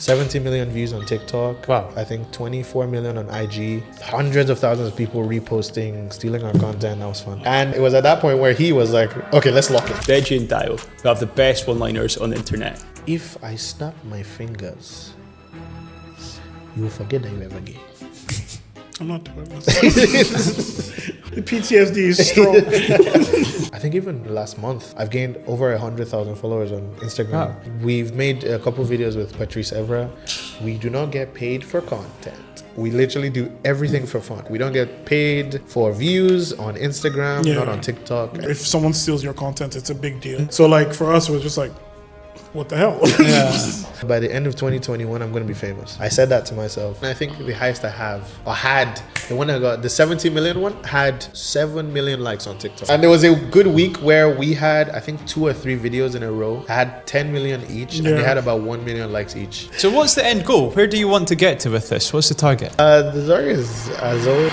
70 million views on TikTok. Wow. I think 24 million on IG. Hundreds of thousands of people reposting, stealing our content. That was fun. And it was at that point where he was like, okay, let's lock it. Deji and Dayo, who have the best one-liners on the internet. If I snap my fingers, you will forget that you ever gay. I'm not doing this. The PTSD is strong. I think even last month, I've gained over 100,000 followers on Instagram. Wow. We've made a couple videos with Patrice Evra. We do not get paid for content. We literally do everything for fun. We don't get paid for views on Instagram, not on TikTok. If someone steals your content, it's a big deal. So like for us, it was just like, what the hell? Yeah. By the end of 2021, I'm going to be famous. I said that to myself. And I think the highest I have, or had, the one I got, the 70 million one, had 7 million likes on TikTok. And there was a good week where we had, I think, 2 or 3 videos in a row, had 10 million each, and they had about 1 million likes each. So what's the end goal? Where do you want to get to with this? What's the target? The target is, as always...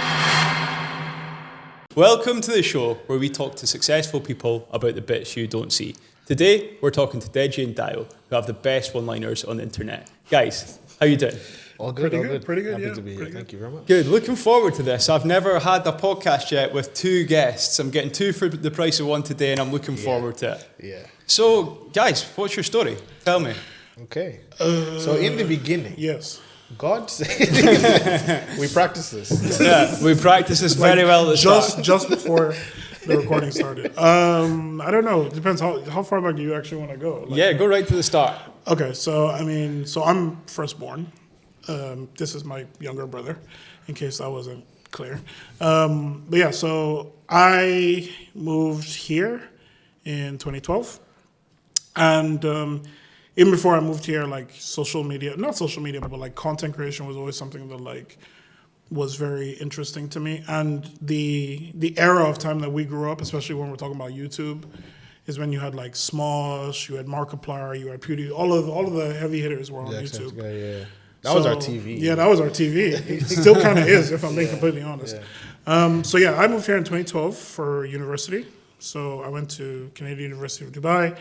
Welcome to the show where we talk to successful people about the bits you don't see. Today, we're talking to Deji and Dayo, who have the best one-liners on the internet. Guys, how you doing? All good, pretty all good, good. pretty good, Happy yeah. to be here. Thank you very much. Good, looking forward to this. I've never had a podcast yet with 2 guests. I'm getting 2 for the price of 1 today, and I'm looking forward to it. Yeah. So, guys, what's your story? Tell me. Okay. So in the beginning, Yes. God said, we practice this. Yeah, we practice this very well at the start. Just before the recording started. I don't know. It depends how far back do you actually want to go. Like, Yeah, go right to the start. Okay, so I'm firstborn. This is my younger brother, in case that wasn't clear. But yeah, so I moved here in 2012, and even before I moved here, like not social media, but like content creation was always something that like was very interesting to me. And the era of time that we grew up, especially when we're talking about YouTube, is when you had like Smosh, you had Markiplier, you had PewDiePie, all of the heavy hitters were on YouTube. Yeah. That was our TV. Yeah, that was our TV. It still kind of is, if I'm being completely honest. Yeah. So yeah, I moved here in 2012 for university. So I went to Canadian University of Dubai,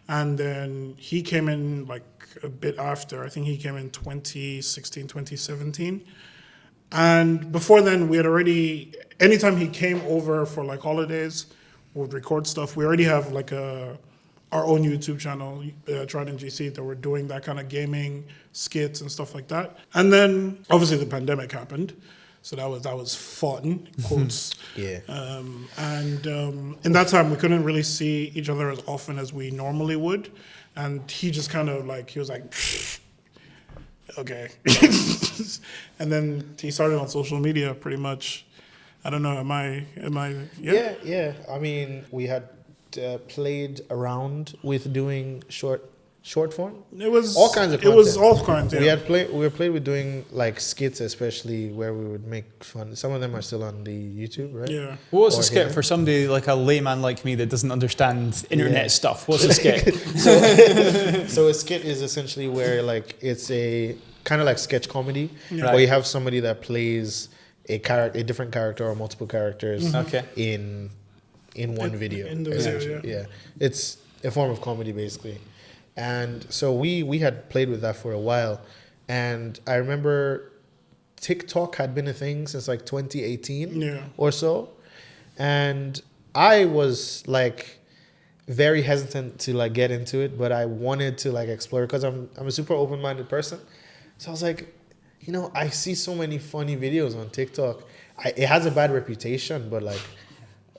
and then he came in like a bit after. I think he came in 2016, 2017. And before then, we had already, anytime he came over for like holidays, we would record stuff. We already have like our own YouTube channel, Trident GC, that we're doing that kind of gaming skits and stuff like that. And then obviously the pandemic happened. So that was fun, quotes. Yeah. And in that time, we couldn't really see each other as often as we normally would. And he just kind of like, he was like, okay. And then he started on social media pretty much. I don't know, am I, Yeah. I mean, we had played around with doing short form. It was all kinds of content. It was all kinds, yeah. We were played with doing like skits, especially where we would make fun. Some of them are still on the YouTube, right? Yeah. What's a skit for somebody like a layman like me that doesn't understand internet stuff? What's a skit? So a skit is essentially where like it's a kind of like sketch comedy, Yeah. where you have somebody that plays a different character or multiple characters in one video. In the video, yeah. It's a form of comedy basically. And so we had played with that for a while. And I remember TikTok had been a thing since like 2018 or so. And I was like very hesitant to like get into it, but I wanted to like explore because I'm a super open-minded person. So I was like, you know, I see so many funny videos on TikTok. It has a bad reputation, but like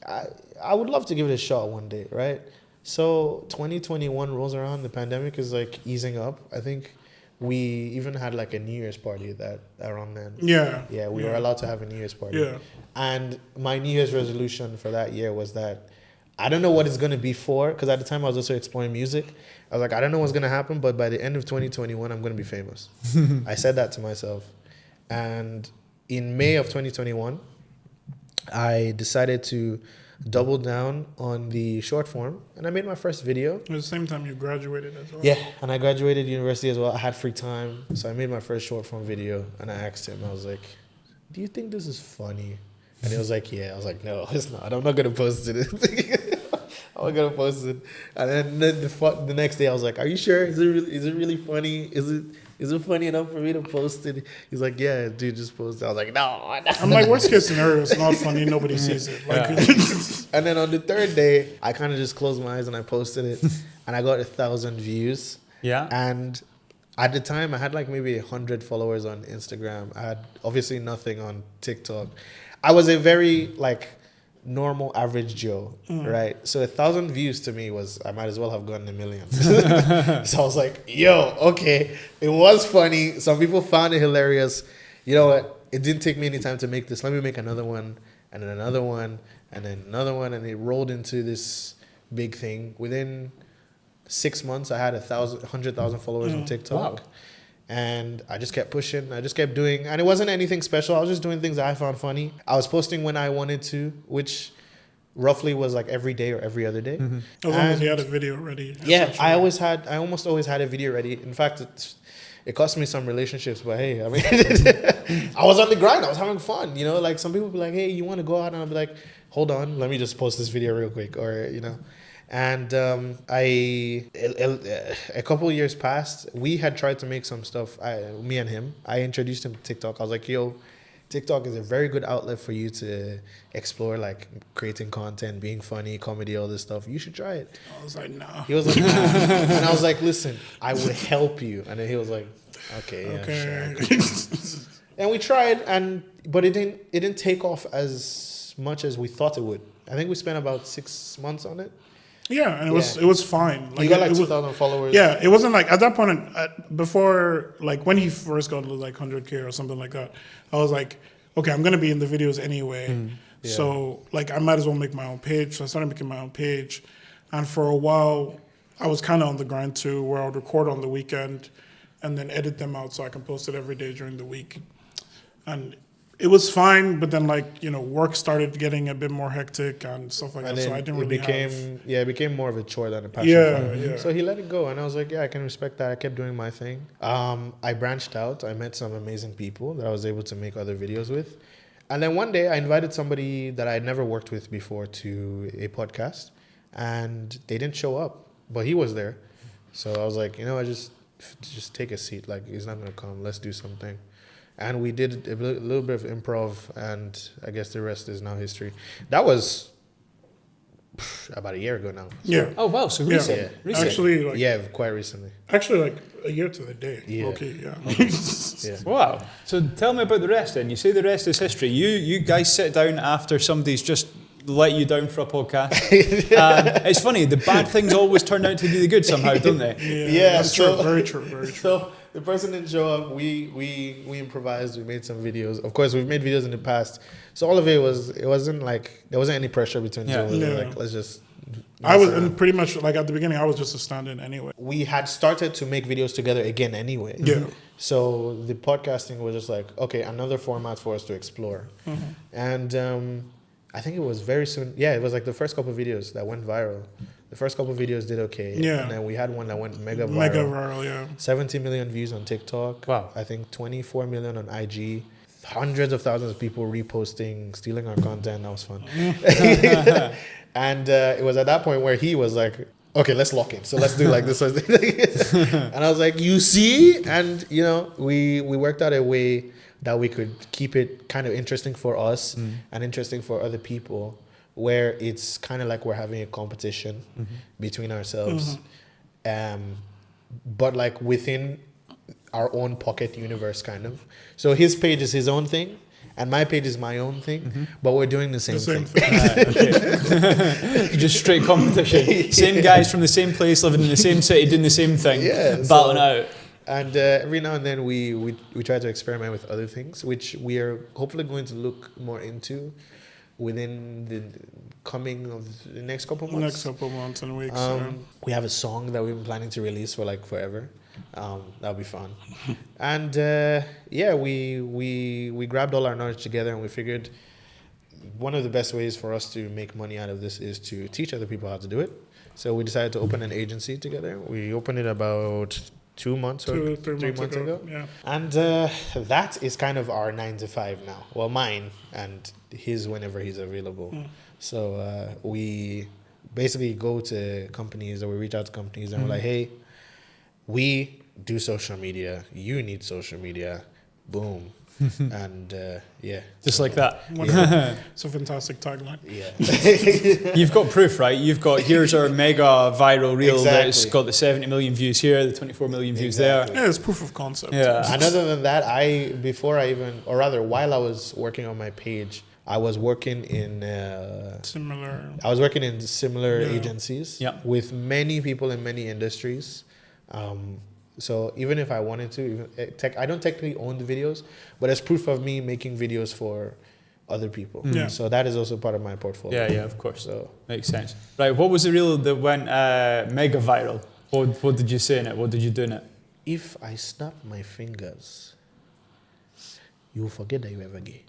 I would love to give it a shot one day, right? So 2021 rolls around, the pandemic is like easing up. I think we even had like a New Year's party around then. Yeah, we were allowed to have a New Year's party. Yeah. And my New Year's resolution for that year was that I don't know what it's going to be for, because at the time I was also exploring music. I was like, I don't know what's going to happen, but by the end of 2021, I'm going to be famous. I said that to myself. And in May of 2021, I decided to double down on the short form, and I made my first video. At the same time you graduated as well. Yeah, and I graduated university as well. I had free time, so I made my first short form video, and I asked him, I was like, do you think this is funny? And he was like, yeah. I was like, no, it's not. I'm not going to post it. I'm not going to post it. And then the next day I was like, are you sure? Is it really funny? Is is it funny enough for me to post it? He's like, yeah, dude, just post it. I was like, no. I'm like, worst case scenario, it's not funny. Nobody sees it. Like, And then on the third day, I kind of just closed my eyes and I posted it, and I got 1,000 views. Yeah. And at the time, I had like maybe 100 followers on Instagram. I had obviously nothing on TikTok. I was a very like normal average Joe, right? So 1,000 views to me was, I might as well have gotten 1 million. So I was like, yo, okay, it was funny. Some people found it hilarious. You know what? It didn't take me any time to make this. Let me make another one, and then another one, and then another one, and it rolled into this big thing. Within 6 months, I had 100,000 followers on TikTok. Wow. And I just kept pushing. I just kept doing, and it wasn't anything special. I was just doing things that I found funny. I was posting when I wanted to, which roughly was like every day or every other day. as long as you had a video ready. Yeah, I almost always had a video ready. In fact, it cost me some relationships, but hey, I mean, I was on the grind. I was having fun, you know. Like some people be like, "Hey, you want to go out?" And I'll be like, "Hold on, let me just post this video real quick," or you know. And a couple of years passed. We had tried to make some stuff. Me and him. I introduced him to TikTok. I was like, "Yo, TikTok is a very good outlet for you to explore, like creating content, being funny, comedy, all this stuff. You should try it." I was like, no. He was like, nah. And I was like, "Listen, I will help you." And then he was like, "Okay, yeah, Okay. sure." And we tried, but it didn't take off as much as we thought it would. I think we spent about 6 months on it. Yeah, and it was fine. You got like it 2,000 followers. Yeah, it wasn't like at that point before, like when he first got like 100K or something like that. I was like, okay, I'm gonna be in the videos anyway, so like I might as well make my own page. So I started making my own page, and for a while, I was kind of on the grind too, where I would record on the weekend, and then edit them out so I can post it every day during the week, and it was fine, but then like, you know, work started getting a bit more hectic and stuff like that. So I didn't really it became more of a chore than a passion. Yeah. So he let it go, and I was like, yeah, I can respect that. I kept doing my thing. I branched out. I met some amazing people that I was able to make other videos with. And then one day I invited somebody that I had never worked with before to a podcast, and they didn't show up, but he was there. So I was like, you know, I just take a seat. Like, he's not going to come. Let's do something. And we did a little bit of improv, and I guess the rest is now history. That was about a year ago now. Yeah. Oh, wow. So recent. Yeah. Recent. Actually, like, Yeah, quite recently. Actually, like a year to the day. Yeah. Okay, yeah. Yeah. Wow. So tell me about the rest then. You say the rest is history. You guys sit down after somebody's just let you down for a podcast. It's funny, the bad things always turn out to be the good somehow, don't they? Yeah, that's true. Very true. Very true. So the person didn't show up. We improvised. We made some videos. Of course, we've made videos in the past. So all of it wasn't like there wasn't any pressure between Yeah. Joe. Yeah. Like, let's just. I was, and pretty much like at the beginning, I was just a stand-in anyway. We had started to make videos together again anyway. Yeah. So the podcasting was just like, okay, another format for us to explore. And I think it was very soon. Yeah, it was like the first couple of videos that went viral. The first couple of videos did okay. Yeah. And then we had one that went mega viral. Mega viral, yeah. 70 million views on TikTok. Wow. I think 24 million on IG. Hundreds of thousands of people reposting, stealing our content. That was fun. And it was at that point where he was like, okay, let's lock in. So let's do like this. And I was like, you see? And, you know, we worked out a way that we could keep it kind of interesting for us and interesting for other people, where it's kind of like we're having a competition between ourselves. But like within our own pocket universe, kind of. So his page is his own thing, and my page is my own thing, but we're doing the same thing. Okay. Just straight competition. Same guys from the same place, living in the same city, doing the same thing, battling out. And every now and then we try to experiment with other things, which we are hopefully going to look more into within the coming of the next couple months. Next couple months and weeks. We have a song that we've been planning to release for like forever. That'll be fun. And we grabbed all our knowledge together, and we figured one of the best ways for us to make money out of this is to teach other people how to do it. So we decided to open an agency together. We opened it about 2 months or 3 months ago. Yeah. And that is kind of our 9 to 5 now. Well, mine and his whenever he's available. So we basically go to companies, or we reach out to companies, and we're like, hey, we do social media. You need social media. Boom. And just like that. It's a fantastic tagline. Yeah. You've got proof, right? You've got, here's our mega viral reel Exactly. that's got the 70 million views here, the 24 million views there. Yeah, it's proof of concept. Yeah. And other than that, while I was working on my page, I was working in similar agencies with many people in many industries. So even if I wanted to, I don't technically own the videos, but it's proof of me making videos for other people. Yeah. So that is also part of my portfolio. Yeah, of course. So makes sense. Right, what was the reel that went mega viral? What did you say in it? What did you do in it? if I snap my fingers, you will forget that you ever gay.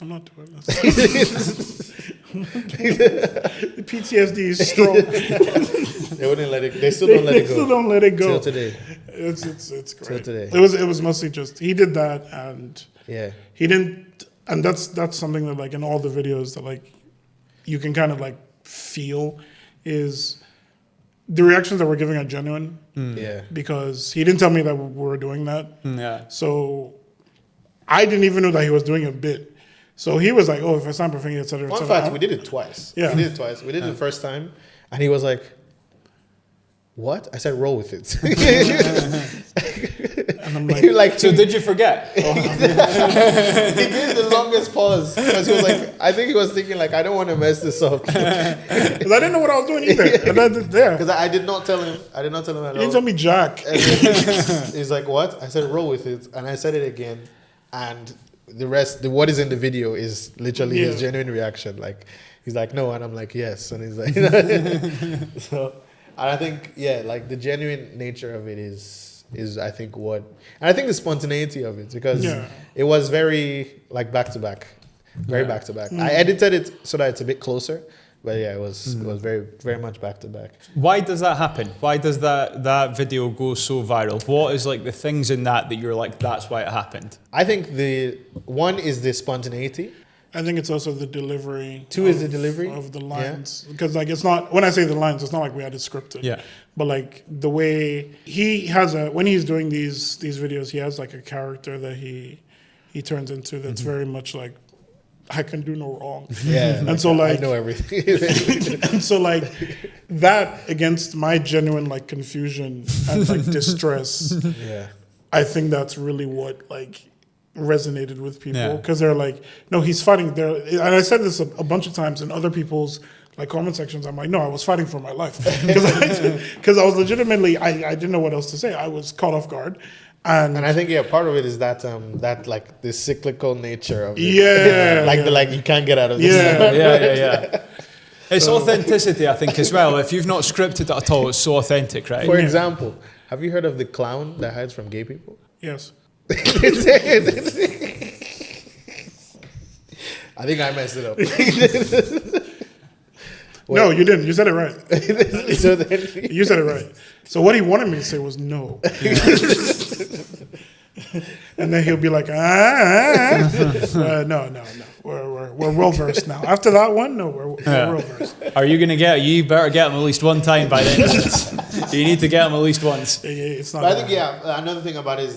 I'm not doing this. The PTSD is strong. They wouldn't let it. They still don't let it go. They still don't let it go. Till today. It's great. Till today. It was mostly just he did that and Yeah. he didn't, and that's something that like in all the videos that like you can kind of like feel is the reactions that we're giving are genuine. Yeah. Because he didn't tell me that we were doing that. Yeah. So I didn't even know that he was doing a bit. So he was like, "Oh, if I snap a finger, etc." Fun fact: we did it twice. Yeah. We did it twice. We did it the first time, and he was like, "What?" I said, "Roll with it." And I'm like, So did you forget? He gave the longest pause because he was like, I think he was thinking like, I don't want to mess this up because I didn't know what I was doing either. And I did there. because I did not tell him. I did not tell him at He didn't all. tell me jack. And then he's like, "What?" I said, "Roll with it," and I said it again, and the rest, what is in the video is literally his genuine reaction. Like, he's like, "No," and I'm like, "Yes," and he's like, so, and I think, like the genuine nature of it is I think what, and I think the spontaneity of it because it was very like back to back, very back to back. I edited it so that it's a bit closer. But yeah, it was very, very much back to back. Why does that happen? Why does that video go so viral? What is like the things in that you're like, that's why it happened? I think the one is the spontaneity. I think it's also the delivery. Two is the delivery of the lines because like it's not, when I say the lines, it's not like we had it scripted. Yeah. But like the way he has when he's doing these videos, he has like a character that he turns into that's very much like, I can do no wrong. Yeah. And so like I know everything. and so like that against my genuine like confusion and like distress, Yeah. I think that's really what like resonated with people because they're like, no, he's fighting there. And I said this a bunch of times in other people's like comment sections. I'm like, no, I was fighting for my life because I was legitimately I didn't know what else to say. I was caught off guard. And I think part of it is that that like the cyclical nature of it. Yeah. Like you can't get out of this. Yeah. It's authenticity, I think, as well. If you've not scripted it at all, it's so authentic, right? For example, have you heard of the clown that hides from gay people? Yes. I think I messed it up. No, you didn't. You said it right. So then, You said it right. So what he wanted me to say was no. And then he'll be like, no. We're well versed now. After that one, no, we're well versed. Are you gonna get? You better get them at least one time by then. You need to get them at least once. It's not. but I think another thing about it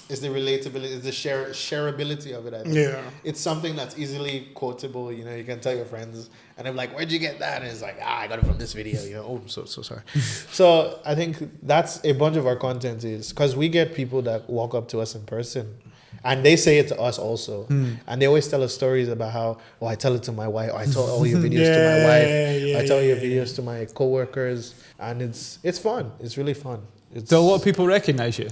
is the relatability, is the shareability of it. I think. Yeah. It's something that's easily quotable. You know, you can tell your friends, and they're like, "Where'd you get that?" And it's like, I got it from this video. You know, oh, I'm so sorry. So I think that's a bunch of our content is because we get people that walk up to us in person, and they say it to us also, and they always tell us stories about how, I tell it to my wife, or I tell all your videos to my wife, I tell your videos to my coworkers, and it's fun. It's really fun. Do a lot of people recognize you?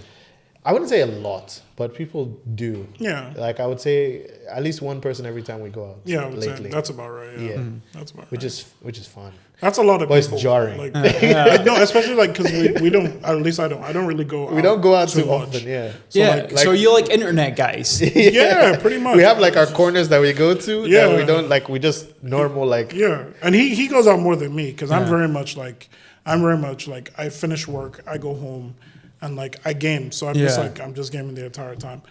I wouldn't say a lot, but people do. Yeah. Like I would say at least one person every time we go out. Yeah, I would say lately. that's about right. Yeah. That's about Which right. is fun. That's a lot of But people. it's jarring. Like, no, especially like because we don't. At least I don't. I don't really go. We don't go out too much. often. Yeah. So So you like internet guys? Yeah, pretty much. We have like our corners that we go to. Yeah. That we don't like. We just normal like. Yeah, and he goes out more than me because I'm very much like I finish work, I go home, and like I game. So I'm just gaming the entire time,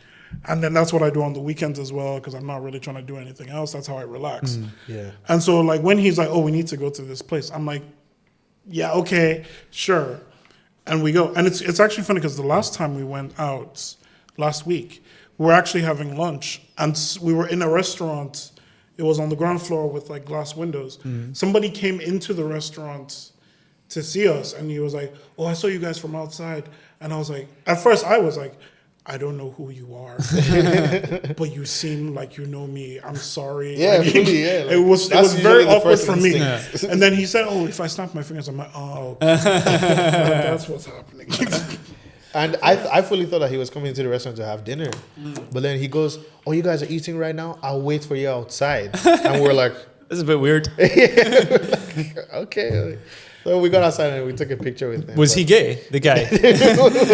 and then that's what I do on the weekends as well because I'm not really trying to do anything else. That's how I relax. Yeah. And so like when he's like, "Oh, we need to go to this place," I'm like, "Yeah, okay, sure." And we go, and it's actually funny because the last time we went out last week, we were actually having lunch, and we were in a restaurant. It was on the ground floor with like glass windows. Somebody came into the restaurant to see us, and he was like, "Oh, I saw you guys from outside." And I was like, at first I was like, "I don't know who you are, but you seem like you know me. I'm sorry." Yeah, like, fully, yeah. Like, it was that's very usually the awkward first for me. instinct. And then he said, "Oh, if I snap my fingers," I'm like, "Oh, okay." That's what's happening." And I fully thought that he was coming to the restaurant to have dinner. But then he goes, "Oh, you guys are eating right now? I'll wait for you outside." And we're like, This is a bit weird. okay. So we got outside and we took a picture with him. Was he gay, the guy? Did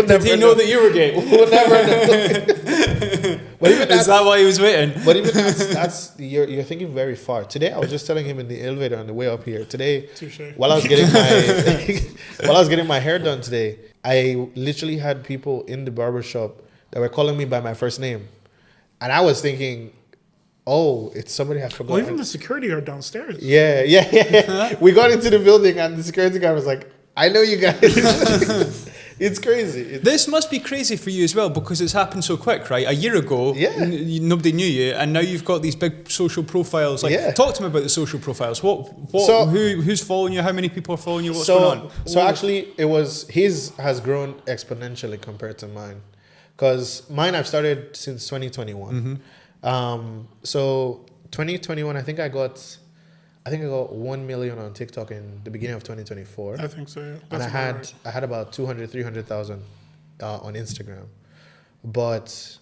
Did he know that you were gay? We'll never know. But even Is that why he was waiting? But even that's you're thinking very far. Today I was just telling him in the elevator on the way up here. Today, Touché. while I was getting my hair done today, I literally had people in the barber shop that were calling me by my first name, and I was thinking, "Oh, it's somebody I forgot." Well, even the security are downstairs. Yeah. We got into the building and the security guy was like, "I know you guys." It's crazy. This must be crazy for you as well because it's happened so quick, right? A year ago, nobody knew you, and now you've got these big social profiles. Like, talk to me about the social profiles. Who's following you? How many people are following you? What's going on? So actually, his has grown exponentially compared to mine, because mine I've started since 2021. So 2021, I think I got 1 million on TikTok in the beginning of 2024. I think so, yeah. And I had about 300,000 on Instagram. But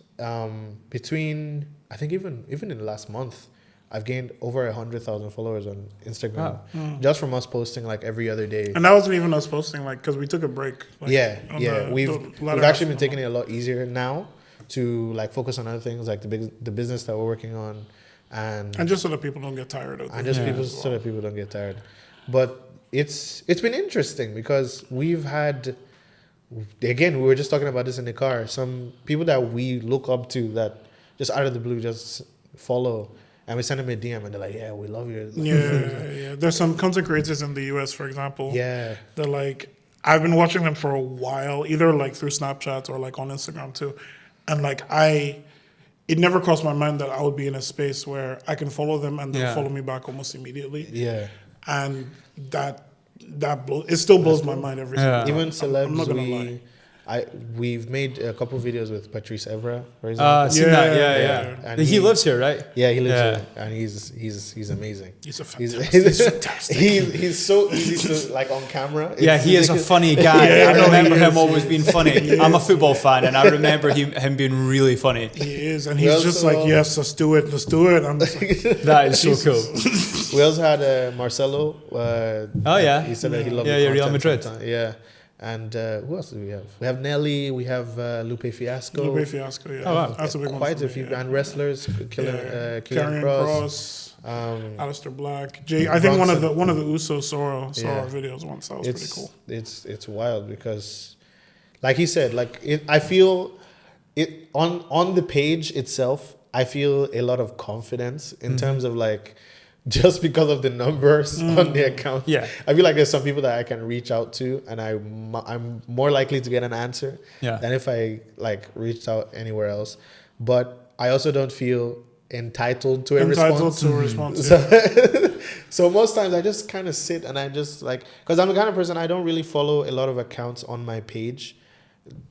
between, I think even in the last month, I've gained over 100,000 followers on Instagram. Wow. Just from us posting like every other day. And that wasn't even us posting, like, because we took a break. Like, We've actually been taking it a lot easier now to like focus on other things like the business that we're working on. And just so that people don't get tired of it. And just so that people don't get tired. But it's been interesting because we've had, again, we were just talking about this in the car, some people that we look up to that just out of the blue just follow, and we send them a DM and they're like, "Yeah, we love you." Yeah. There's some content creators in the US, for example. Yeah. They're like, I've been watching them for a while, either like through Snapchat or like on Instagram too. And like it never crossed my mind that I would be in a space where I can follow them and they'll follow me back almost immediately. Yeah. And that it still blows my mind every single time. Even celebs, I'm not gonna lie. We've made a couple videos with Patrice Evra, for example. Seen that, yeah. And he lives here, right? Yeah, he lives here, and he's amazing. He's fantastic. He's so easy to like on camera. He is a funny guy. I remember him always being funny. I'm a football fan, and I remember him being really funny. He is, and he's just like, "Yes, let's do it. I'm just like, that is so cool. We also had Marcelo. He said that he loved Real Madrid. Yeah. And who else do we have? We have Nelly. We have Lupe Fiasco. Yeah. Oh, wow. That's a big one. Quite a few. And wrestlers. Karrion Kross. Alistair Black. I think one of the Usos saw our videos once. That was pretty cool. It's wild because, like he said, I feel it on the page itself. I feel a lot of confidence in terms of like, just because of the numbers on the account. Yeah. I feel like there's some people that I can reach out to and I'm more likely to get an answer than if I like reached out anywhere else. But I also don't feel entitled to a response. So most times I just kind of sit and I just like, because I'm the kind of person, I don't really follow a lot of accounts on my page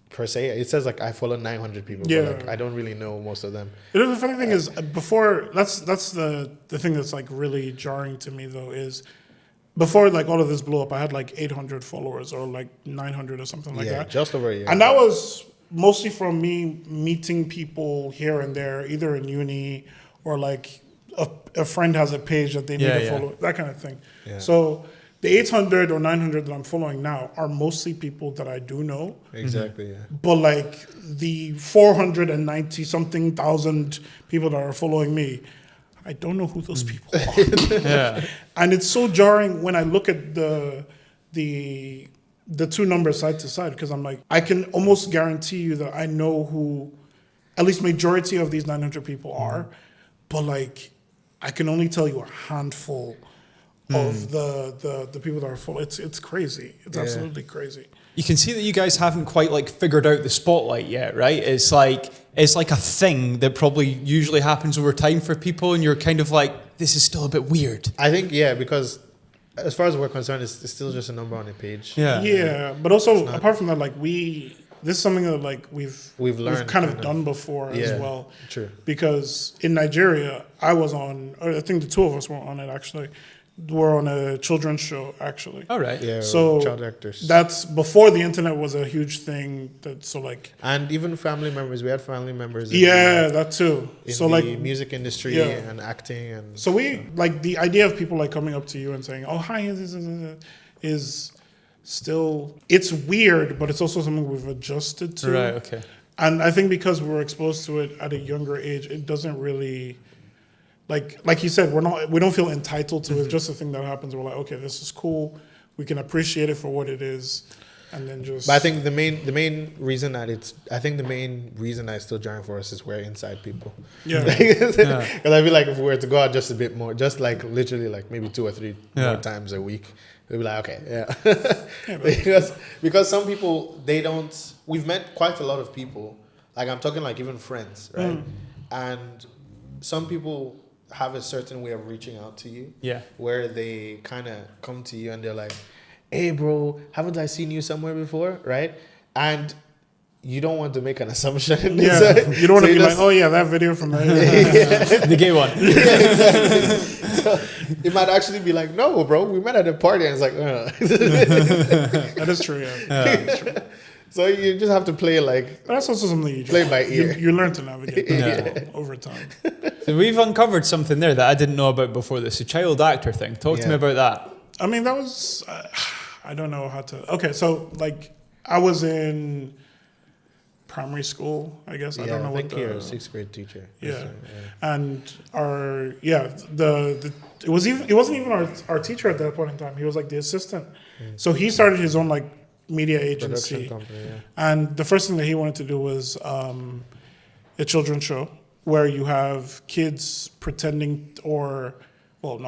per se. It says like I follow 900 people, but like I don't really know most of them. The funny thing is, before that's the thing that's like really jarring to me though, is before like all of this blew up, I had like 800 followers or like 900 or something like that. Just over a year. And that was mostly from me meeting people here and there, either in uni or like a friend has a page that they need to follow, that kind of thing. Yeah. So the 800 or 900 that I'm following now are mostly people that I do know. Exactly, yeah. But like the 490 something thousand people that are following me, I don't know who those people are. And it's so jarring when I look at the two numbers side to side, because I'm like, I can almost guarantee you that I know who at least majority of these 900 people are, but like I can only tell you a handful of the people that are full. It's crazy. It's absolutely crazy. You can see that you guys haven't quite like figured out the spotlight yet, right? It's like a thing that probably usually happens over time for people, and you're kind of like, this is still a bit weird. I think, yeah, because as far as we're concerned, it's still just a number on a page. Yeah, but also apart from that, like this is something that like we've kind of done before as well. True. Because in Nigeria, I think the two of us were on it actually. We're on a children's show actually. All right. Yeah. So child actors. that's before the internet was a huge thing. And even family members. We had family members. That too. In so the music industry and acting and. So we like the idea of people like coming up to you and saying, "Oh, hi," is still, it's weird, but it's also something we've adjusted to. Right. Okay. And I think because we were exposed to it at a younger age, it doesn't really. Like you said, we don't feel entitled to it. It's just a thing that happens. We're like, okay, this is cool. We can appreciate it for what it is, and then just. But I think the main reason that it's still jarring for us is we're inside people. Yeah. Because I feel like if we were to go out just a bit more, just like literally like maybe 2 or 3 more times a week, we'd be like, okay, because some people we've met quite a lot of people. Like I'm talking like even friends, right? And some people have a certain way of reaching out to you, where they kind of come to you and they're like, hey bro, haven't I seen you somewhere before, right? And you don't want to make an assumption. You don't want to be like, oh yeah, that video from the gay one. Exactly. So it might actually be like, no bro, we met at a party, and it's like, that is true. That's true. So you just have to play like. But that's also something you play by ear. You learn to navigate that over time. So we've uncovered something there that I didn't know about before. This, a child actor thing. Talk to me about that. I mean, that was. I don't know how to. Okay, so like I was in primary school, I guess. I don't know what you're a 6th grade teacher. Yeah. And it wasn't even our teacher at that point in time. He was like the assistant. So he started his own like media agency. Company, and the first thing that he wanted to do was a children's show where you have kids not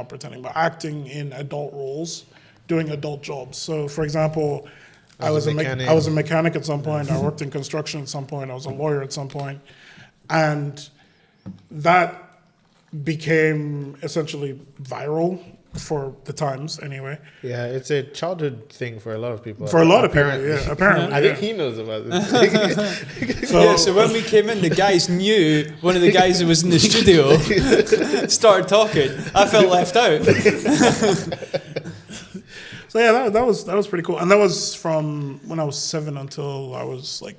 pretending, but acting in adult roles, doing adult jobs. So for example, I was a mechanic at some point. I worked in construction at some point. I was a lawyer at some point. And that became essentially viral for the times anyway. Yeah, it's a childhood thing for a lot of people. For a lot of people, yeah, apparently. I think he knows about this. So when we came in, the guys knew one of the guys who was in the studio started talking. I felt left out. So yeah, that was pretty cool. And that was from when I was 7 until I was like,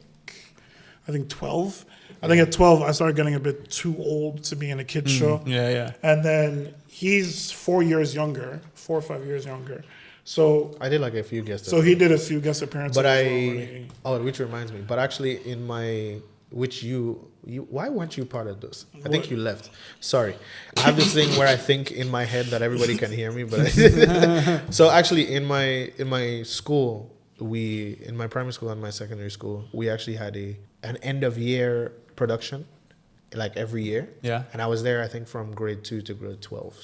I think 12. I think at 12, I started getting a bit too old to be in a kid's show. Yeah. And then he's 4 or 5 years younger. So I did like a few guest appearances. So he did a few guest appearances. But which reminds me. But actually, why weren't you part of those? I think you left. Sorry, I have this thing where I think in my head that everybody can hear me, but so actually in my school, in my primary school and my secondary school, we actually had an end of year production, like every year. Yeah. And I was there, I think, from grade 2 to grade 12.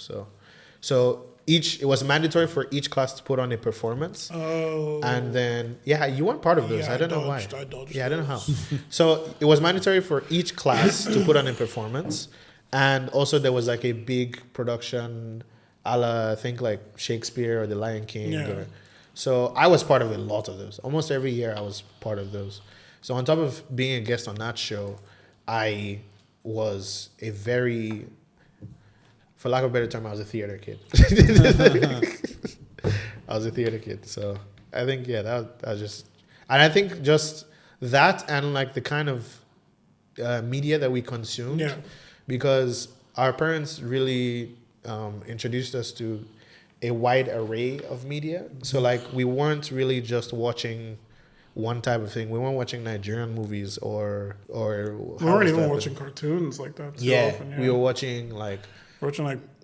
So it was mandatory for each class to put on a performance. Oh. And then, you weren't part of those. Yeah, I don't know why. I dodged I don't know how. So it was mandatory for each class to put on a performance. And also there was like a big production a la, I think like Shakespeare or The Lion King. Yeah. So I was part of a lot of those. Almost every year I was part of those. So on top of being a guest on that show, I was for lack of a better term, I was a theater kid. So I think, that was just, and I think just that and like the kind of media that we consumed, because our parents really introduced us to a wide array of media. So like we weren't really just watching one type of thing. We weren't watching Nigerian movies or we weren't even watching cartoons like that. We were watching like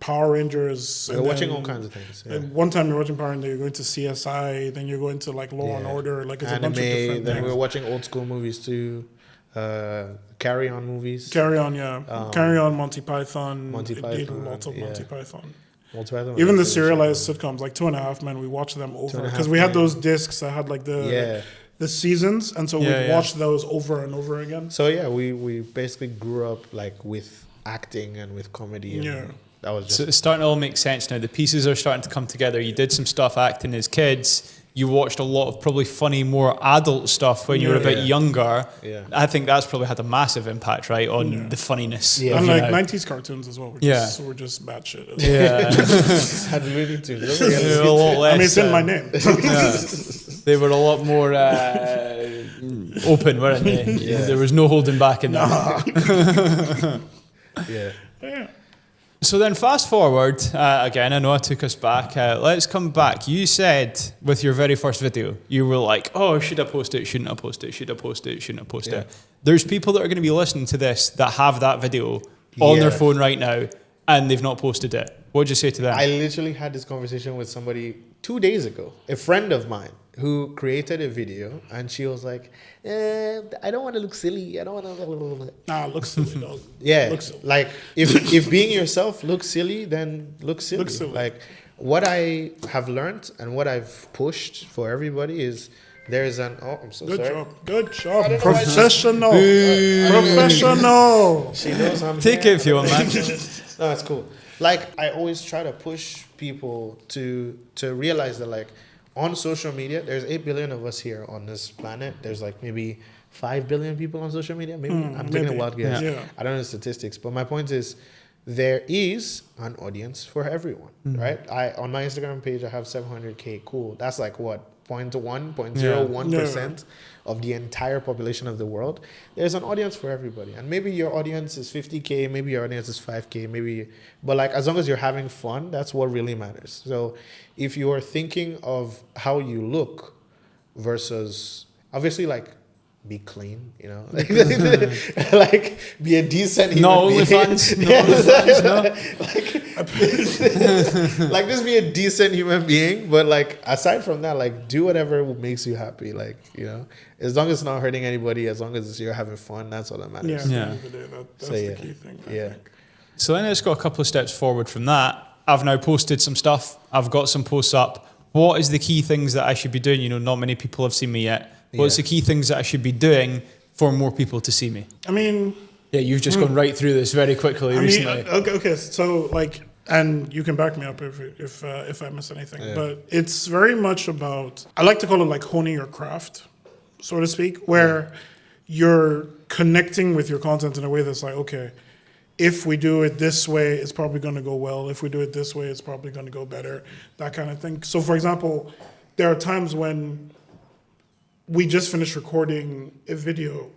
Power Rangers. We were watching all kinds of things. Yeah. And one time you're watching Power Rangers, you're going to CSI, then you're going to like Law and Order, like it's anime, a bunch of different then things. we were watching old school movies too. Carry On movies. Carry On, Carry On, Monty Python. Monty Python. Lots of Monty Python. Even the serialized sitcoms like 2.5 Men, we watched them over because we had those discs that had like the the seasons, and so we'd watch those over and over again. So yeah, we basically grew up like with acting and with comedy. And that was just. So it's starting to all make sense now. The pieces are starting to come together. You did some stuff acting as kids. You watched a lot of probably funny, more adult stuff when you were a bit younger. Yeah. I think that's probably had a massive impact, right, on the funniness. Yeah. And like 90s cartoons as well. Were just bad shit. Yeah. Had really to. They were a lot less, I mean, it's in my name. They were a lot more open, weren't they? Yeah. There was no holding back in that. Yeah. So then fast forward, again, I know I took us back. Let's come back. You said with your very first video, you were like, oh, should I post it? Shouldn't I post it? Should I post it? Shouldn't I post it? There's people that are going to be listening to this that have that video on their phone right now and they've not posted it. What would you say to them? I literally had this conversation with somebody 2 days ago, a friend of mine who created a video, and she was like, I don't want to look silly. I don't want to... Nah, look silly, dog. Yeah, look silly. like if being yourself looks silly, then look silly. Look silly. Like what I have learned and what I've pushed for everybody is there is an... Oh, I'm so sorry. Good job. Professional. Professional. She knows I'm Take here. it if you want, man. No, it's cool. Like I always try to push people to realize that like on social media, there's 8 billion of us here on this planet. There's like maybe 5 billion people on social media. Maybe I'm taking a wild guess. Yeah. I don't know the statistics, but my point is there is an audience for everyone, right? On my Instagram page, I have 700K. Cool. That's like what? 0.01% of the entire population of the world. There's an audience for everybody. And maybe your audience is 50K, maybe your audience is 5K, but like as long as you're having fun, that's what really matters. So if you are thinking of how you look versus obviously like be clean, you know, like be a decent human no being. OnlyFans, no OnlyFans, no. Like just be a decent human being, but like aside from that, like do whatever makes you happy, like, you know, as long as it's not hurting anybody, as long as you're having fun, that's all that matters. That's the key thing, I think. So then let's go a couple of steps forward from that. I've now posted some stuff. I've got some posts up. What is the key things that I should be doing? You know, not many people have seen me yet. What's the key things that I should be doing for more people to see me? I mean... Yeah, you've just gone right through this very quickly recently. Okay, so like, and you can back me up if I miss anything, but it's very much about, I like to call it like honing your craft, so to speak, where you're connecting with your content in a way that's like, okay, if we do it this way, it's probably going to go well. If we do it this way, it's probably going to go better, that kind of thing. So for example, there are times when we just finished recording a video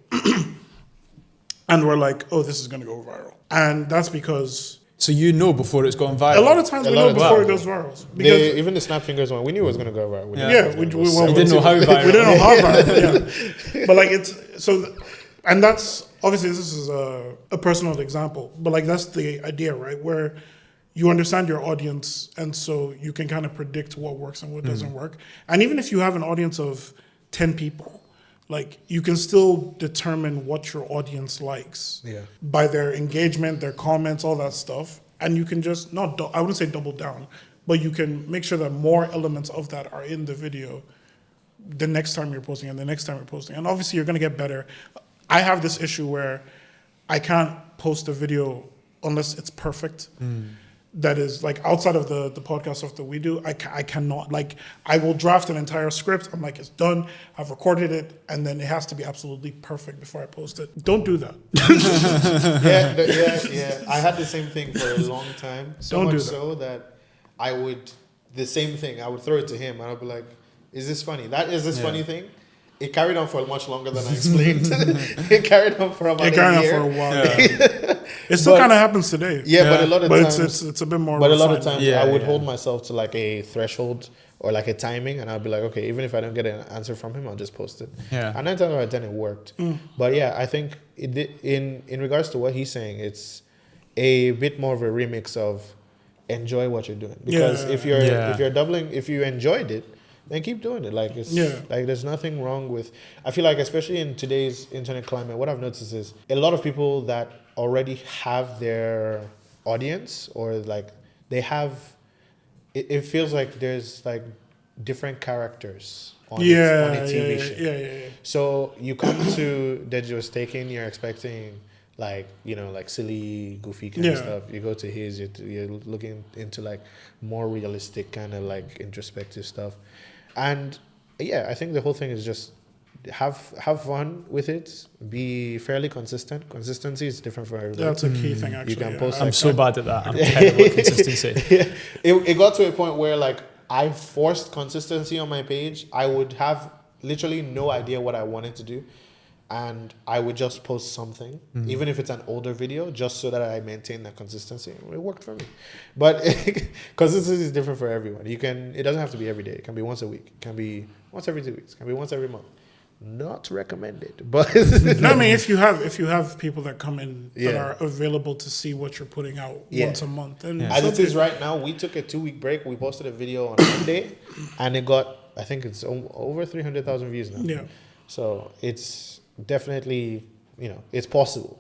and we're like, oh, this is going to go viral. And that's because... So you know before it's gone viral? A lot of times we know before it goes viral. Because even the Snap Fingers one, we knew it was going to go viral. We didn't know how viral. We didn't know how viral, yeah. But like it's... So, and that's... Obviously, this is a personal example, but like that's the idea, right? Where you understand your audience and so you can kind of predict what works and what doesn't work. And even if you have an audience of 10 people, like you can still determine what your audience likes by their engagement, their comments, all that stuff. And you can just I wouldn't say double down, but you can make sure that more elements of that are in the video the next time you're posting and the next time you're posting. And obviously you're going to get better. I have this issue where I can't post a video unless it's perfect. That is like outside of the podcast stuff that we do, I cannot, like I will draft an entire script. I'm like, it's done. I've recorded it. And then it has to be absolutely perfect before I post it. Don't do that. Yeah. I had the same thing for a long time. So much so that I would, the same thing, I would throw it to him and I'd be like, is this funny? That is this funny thing? It carried on for much longer than I explained. It carried on for about a year. It carried on for a while. Yeah. It still kind of happens today. Yeah, but a lot of times... it's a bit more... But a lot of times I would hold myself to like a threshold or like a timing and I'd be like, okay, even if I don't get an answer from him, I'll just post it. Yeah. And 9 times out of 10 it worked. But yeah, I think in regards to what he's saying, it's a bit more of a remix of enjoy what you're doing. Because if you're doubling, if you enjoyed it, then keep doing it. Like it's like there's nothing wrong with. I feel like especially in today's internet climate, what I've noticed is a lot of people that already have their audience or like they have. It feels like there's like different characters on, on a TV show. Yeah. So you come to Deji was taking, you're expecting like, you know, like silly, goofy kind of stuff. You go to his, you're looking into like more realistic kind of like introspective stuff. And yeah, I think the whole thing is just have fun with it. Be fairly consistent. Consistency is different for everybody. That's a key thing, actually. You can post. I'm so bad at that. I'm terrible at consistency. Yeah. It got to a point where like I forced consistency on my page. I would have literally no idea what I wanted to do, and I would just post something, even if it's an older video, just so that I maintain that consistency. It worked for me, but consistency is different for everyone. It doesn't have to be every day. It can be once a week. It can be once every 2 weeks. It can be once every month. Not recommended, but no, I mean if you have people that come in that are available to see what you're putting out once a month, and as it is right now, we took a 2-week break. We posted a video on Monday, and it got, I think it's over 300,000 views now. Yeah, so it's definitely, you know, it's possible.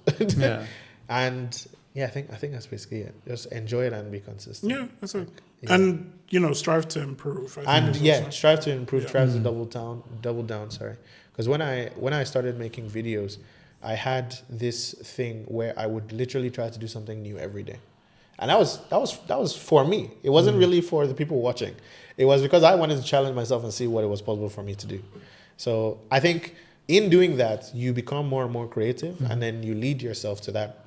And yeah, I think that's basically it. Just enjoy it and be consistent. Yeah, that's it. And you know, strive to improve. Strive to improve. Strive to double down. Sorry, because when I started making videos, I had this thing where I would literally try to do something new every day, and that was for me. It wasn't really for the people watching. It was because I wanted to challenge myself and see what it was possible for me to do. So I think in doing that, you become more and more creative, and then you lead yourself to that,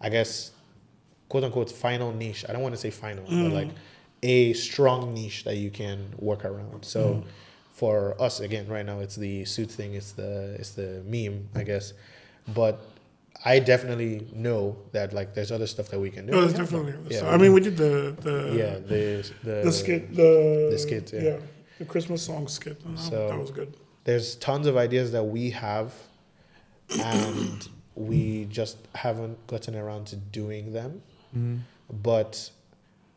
I guess, quote unquote, final niche. I don't want to say final, but like a strong niche that you can work around. So for us, again, right now, it's the suit thing. It's the meme, I guess. But I definitely know that like there's other stuff that we can do. No, there's definitely other stuff. I mean, we did the skit, the Christmas song skit. So that was good. There's tons of ideas that we have, and we just haven't gotten around to doing them. But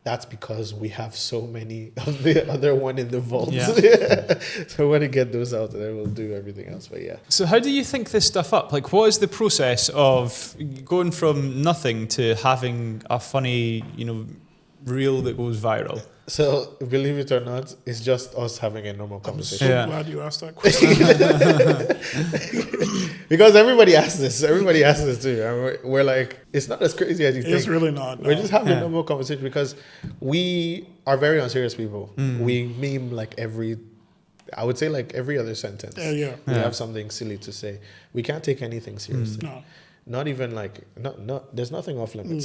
that's because we have so many of the other one in the vault. So when we get those out there, we'll do everything else. But yeah. So how do you think this stuff up? Like, what is the process of going from nothing to having a funny, you know, reel that goes viral? So believe it or not, it's just us having a normal conversation. I'm so glad you asked that question. Because everybody asks this too. And we're like, it's not as crazy as you think. It's really not. No. We're just having a normal conversation because we are very unserious people. We meme like every other sentence. We have something silly to say. We can't take anything seriously. No. Not even like, there's nothing off limits.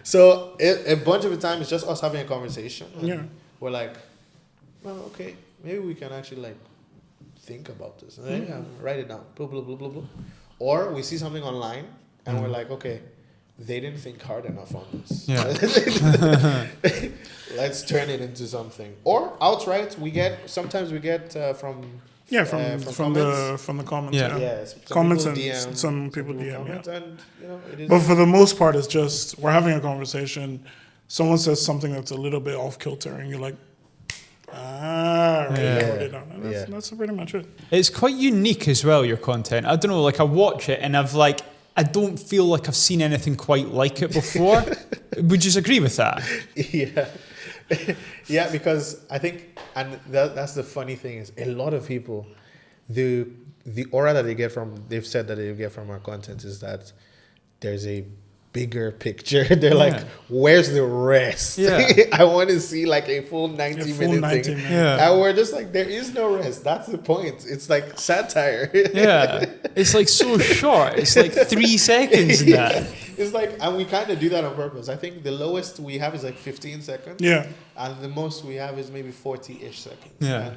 So a bunch of the time it's just us having a conversation. We're like, well, okay, maybe we can actually like think about this. And then write it down. Blah, blah, blah, blah, blah. Or we see something online and we're like, okay, they didn't think hard enough on this. Let's turn it into something. Or outright, sometimes we get from the comments. Comments and DM, some people DM. And, you know, it is. But for the most part, it's just we're having a conversation. Someone says something that's a little bit off kilter, and you're like, that's pretty much it. It's quite unique as well, your content. I don't know, like I watch it and I don't feel like I've seen anything quite like it before. Would you agree with that? Yeah. Yeah, because I think, and that's the funny thing is, a lot of people, the aura that they've said that they get from our content is that there's a bigger picture. They're like, where's the rest? I want to see like a full 90-minute thing. And we're just like, there is no rest. That's the point. It's like satire. It's like so short. It's like 3 seconds in that. It's like, and we kind of do that on purpose. I think the lowest we have is like 15 seconds. And the most we have is maybe 40-ish seconds. And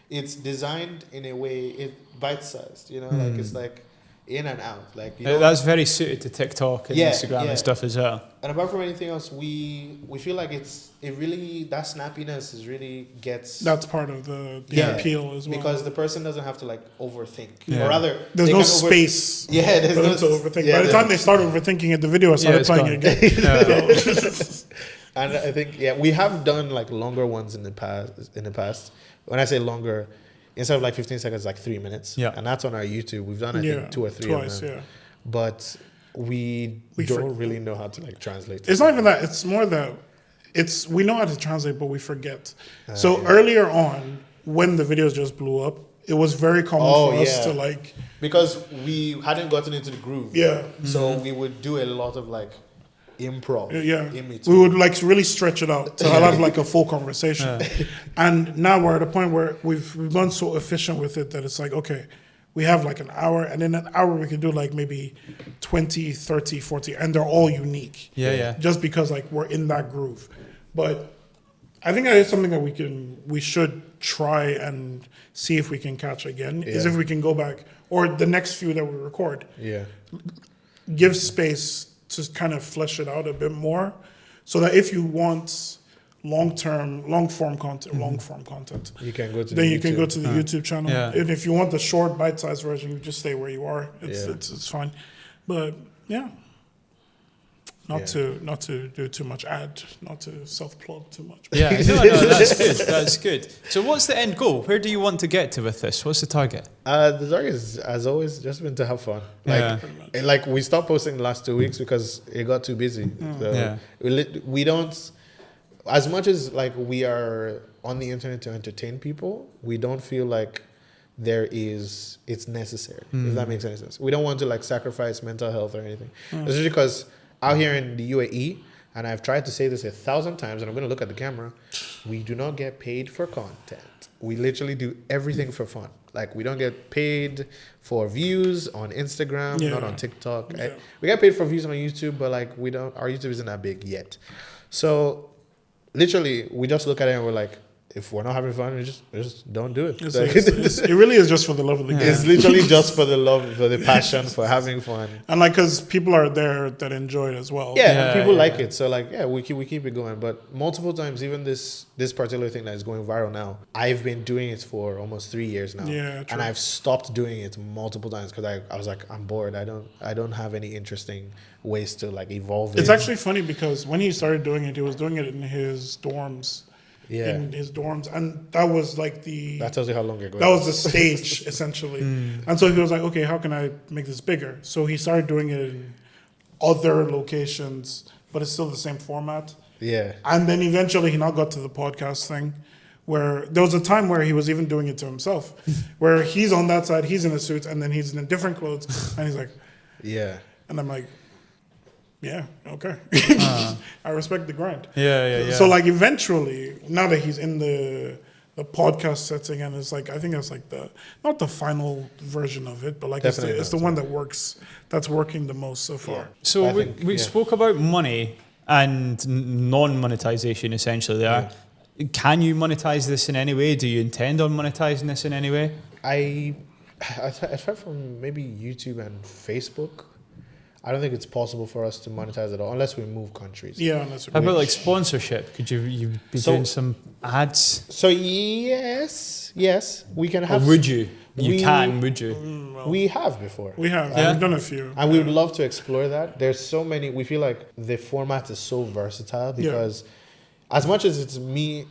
it's designed in a way, it bite-sized, you know, like it's like in and out. Like, you know, that's very suited to TikTok and Instagram and stuff as well. And apart from anything else, we feel like that snappiness is really gets... That's part of the appeal as well. Because the person doesn't have to like overthink. Or rather... There's no space for them to overthink. By the time they start overthinking it, the video started playing again. And I think, we have done like longer ones in the past. When I say longer, instead of like 15 seconds, like 3 minutes. And that's on our YouTube. We've done, I think, 2 or 3 of them. But we don't really know how to like translate it. It's not even that. It's more that we know how to translate, but we forget. So earlier on, when the videos just blew up, it was very common for us to like, because we hadn't gotten into the groove. Yeah. So we would do a lot of like improv. Yeah. In between. We would like really stretch it out to have like a full conversation. And now we're at a point where we've gone so efficient with it that it's like, okay, we have like an hour, and in an hour we can do like maybe 20, 30, 40, and they're all unique. Yeah. Just because like we're in that groove. But I think that is something that we should try and see if we can catch again, is if we can go back, or the next few that we record, give space to kind of flesh it out a bit more, so that if you want long form content, You can go to then the you can YouTube. go to the YouTube channel. Yeah. And if you want the short bite-sized version, you just stay where you are. It's fine. But not to do too much not to self-plug too much. Yeah, no, that's good. That's good. So what's the end goal? Where do you want to get to with this? What's the target? The target is, as always, just been to have fun. Like we stopped posting the last 2 weeks because it got too busy. So we don't, as much as like we are on the internet to entertain people, we don't feel like it's necessary, if that makes any sense. We don't want to like sacrifice mental health or anything. Especially because out here in the UAE, and I've tried to say this 1,000 times, and I'm going to look at the camera, we do not get paid for content. We literally do everything for fun. Like, we don't get paid for views on Instagram, not on TikTok. Yeah. We get paid for views on YouTube, but like our YouTube isn't that big yet. So literally, we just look at it and we're like, if we're not having fun, we just don't do it. It really is just for the love of the game. It's literally just for the love, for the passion, for having fun. And like, because people are there that enjoy it as well. People like it. So like, we keep it going. But multiple times, even this particular thing that is going viral now, I've been doing it for almost 3 years now. Yeah, true. And I've stopped doing it multiple times because I was like, I'm bored. I don't have any interesting ways to like evolve it. It's actually funny because when he started doing it, he was doing it in his dorms. In his dorms, and that was like that tells you how long ago that was the stage essentially. And so he was like, okay, how can I make this bigger? So he started doing it in other locations, but it's still the same format. And then eventually he now got to the podcast thing, where there was a time where he was even doing it to himself, where he's on that side, he's in a suit, and then he's in different clothes, and he's like, and I'm like, yeah, okay. I respect the grind. Yeah. So like eventually, now that he's in the podcast setting, and it's like, I think that's like not the final version of it, but like it's the one that works, that's working the most so far. So we spoke about money and non-monetization essentially there. Can you monetize this in any way? Do you intend on monetizing this in any way? Aside from maybe YouTube and Facebook, I don't think it's possible for us to monetize it all unless we move countries. Yeah, unless we How about like sponsorship? Could you be doing some ads? So yes, we can have. Or would you? Would you? We have before. We have. Yeah. We've done a few. And we would love to explore that. There's so many. We feel like the format is so versatile because as much as it's me,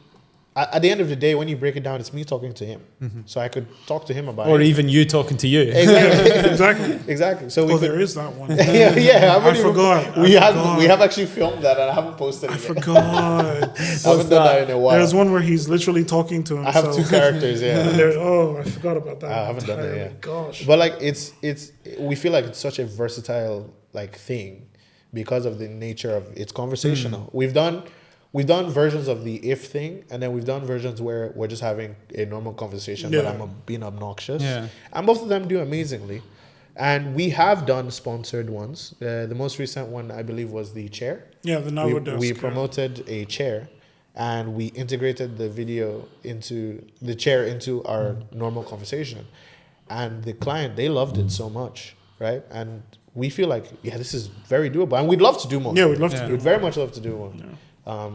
at the end of the day, when you break it down, it's me talking to him. So I could talk to him about it. Or even you talking to you. Exactly. So there is that one. I forgot. We have actually filmed that and I haven't posted it yet. I forgot. I haven't done that in a while. There's one where he's literally talking to himself. I have 2 characters, And I forgot about that. I haven't done that yet. Gosh. But like we feel like it's such a versatile like thing because of the nature of it's conversational. We've done versions of the if thing, and then we've done versions where we're just having a normal conversation, but I'm being obnoxious. And both of them do amazingly. And we have done sponsored ones. The most recent one, I believe, was the chair. Yeah, the Nago desk. We promoted a chair, and we integrated the video into the chair into our normal conversation. And the client, they loved it so much, right? And we feel like, this is very doable. And we'd love to do more. Yeah, we'd love to do more. We'd very much love to do more.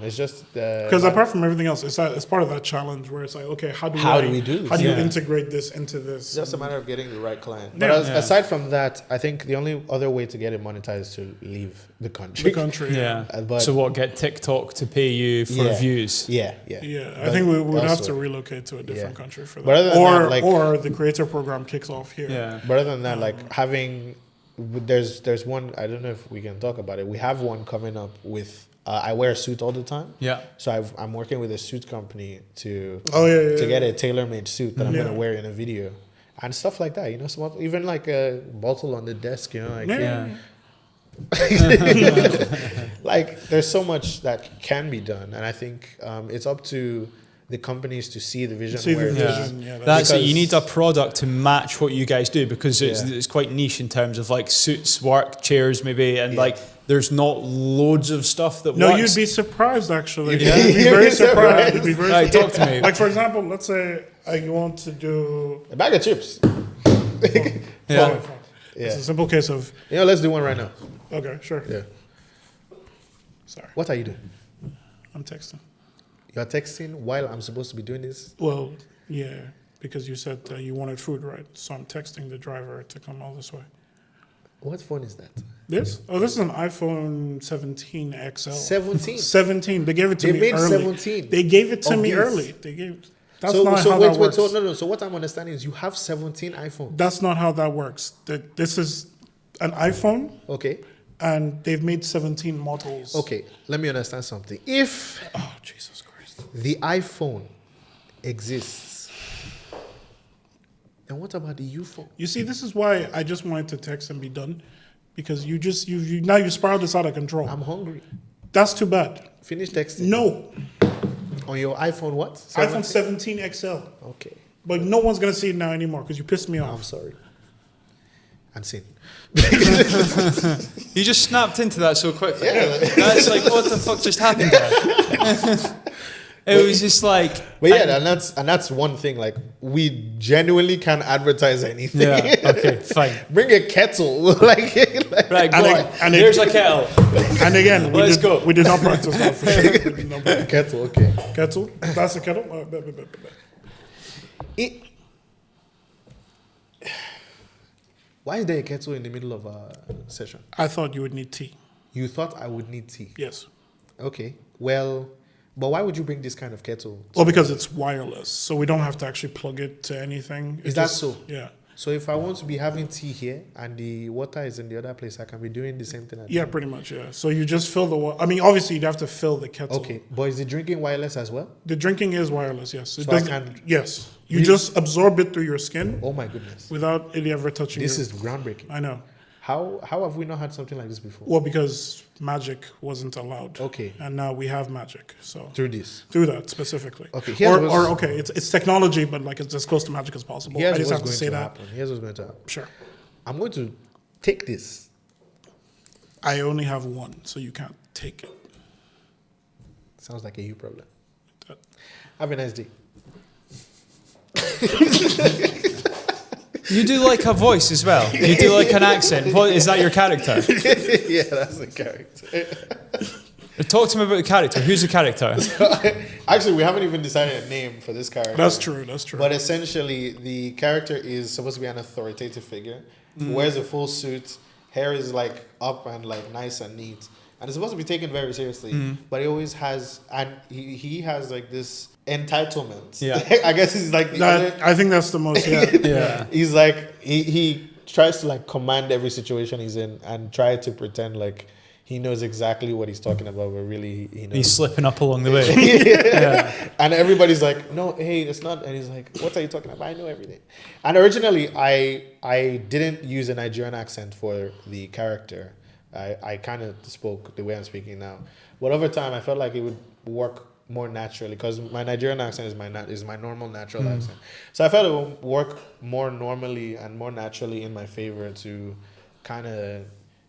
It's just because apart from everything else, it's part of that challenge where it's like, okay, how do we do this? How do you integrate this into this? It's just a matter of getting the right client. But aside from that, I think the only other way to get it monetized is to leave the country. So what? Get TikTok to pay you for views? Yeah. I think we would have to relocate to a different country for that. Or the creator program kicks off here. Yeah. But other than that, like having there's one, I don't know if we can talk about it. We have one coming up with I wear a suit all the time. Yeah. So I'm working with a suit company to to get a tailor-made suit that I'm Yeah. gonna wear in a video, and stuff like that. You know, even like a bottle on the desk. You know, like Yeah. like there's so much that can be done, and I think it's up to the companies to see the vision. See the where it is. vision. Yeah, That's it. You Because- need a product to match what you guys do because it's, Yeah. it's quite niche in terms of like suits, work, chairs, maybe, and like there's not loads of stuff that No, works. you'd be surprised actually. Yeah. You'd be very surprised. You'd be very Right, surprised. talk to me. Like for example, let's say you want to do. A bag of chips. Yeah. Fine. Yeah. It's a simple case of. You know, let's do one right now. Okay, sure. Yeah. Sorry, What are you doing? I'm texting. You're texting while I'm supposed to be doing this? Well, yeah, because you said you wanted food, right? So I'm texting the driver to come all this way. What phone is that? This? Oh, this is an iPhone 17 XL. 17. 17. They gave it to They me made early. 17 They gave it to of me these. early. They gave. That's so not so how wait, that wait, works. so no. So what I'm understanding is you have 17 iPhones. That's not how that works. This is an iPhone, Okay. and they've made 17 models. Okay. Let me understand something. If Oh, Jesus Christ. the iPhone exists, then what about the U phone? You see, this is why I just wanted to text and be done, because you now you spiraled this out of control. I'm hungry. That's too bad. Finish texting. No, On your iPhone what? iPhone 17 XL. Okay. But no one's gonna see it now anymore because you pissed me I'm off. sorry. Unseen. You just snapped into that so quickly. That's like, what the fuck just happened there? It was just like. But yeah, and that's one thing. Like we genuinely can advertise anything. Yeah. Okay. Fine. Bring a kettle. like Right. Go on. and Here's a kettle. And again, Let's go. we did not practice that for sure. We did not practice. kettle. Okay. Kettle? That's a kettle? It, why is there a kettle in the middle of a session? I thought you would need tea. You thought I would need tea. Yes. Okay. Well, but why would you bring this kind of kettle? Well, because it's wireless, so we don't have to actually plug it to anything. Is that so? Yeah. So if I want to be having tea here and the water is in the other place, I can be doing the same thing. Yeah, pretty much, yeah. So you just fill the water. I mean, obviously, you'd have to fill the kettle. Okay. But is the drinking wireless as well? The drinking is wireless, yes. It So I doesn't- can- Yes. You Really? just absorb it through your skin Oh my goodness. without it ever touching This your... is groundbreaking. I know. How have we not had something like this before? Well, because magic wasn't allowed. Okay. And now we have magic, so... Through this. Through that, specifically. Okay, here's what's- okay, it's technology, but like it's as close to magic as possible. Here's I just what's have to going say to that. happen. Here's what's going to happen. Sure. I'm going to take this. I only have one, so you can't take it. Sounds like a you problem. That- Have a nice day. You do like a voice as well. You do like an accent. What is that? Your character? Yeah, that's the character. Talk to me about the character. Who's the character? Actually, we haven't even decided a name for this character. That's true, that's true. But essentially, the character is supposed to be an authoritative figure. Wears a full suit. Hair is like up and like nice and neat. And it's supposed to be taken very seriously. But he always has, and he has like this entitlement. Yeah. I guess he's like the other. I think that's the most, yeah. Yeah. He's like he tries to like command every situation he's in and try to pretend like he knows exactly what he's talking about, but really he knows. He's slipping up along the way. Yeah. And everybody's like, no, hey, it's not. And he's like, what are you talking about? I know everything. And originally, I didn't use a Nigerian accent for the character. I kind of spoke the way I'm speaking now. But over time, I felt like it would work more naturally because my Nigerian accent is my normal natural accent. So I felt it would work more normally and more naturally in my favor to kind of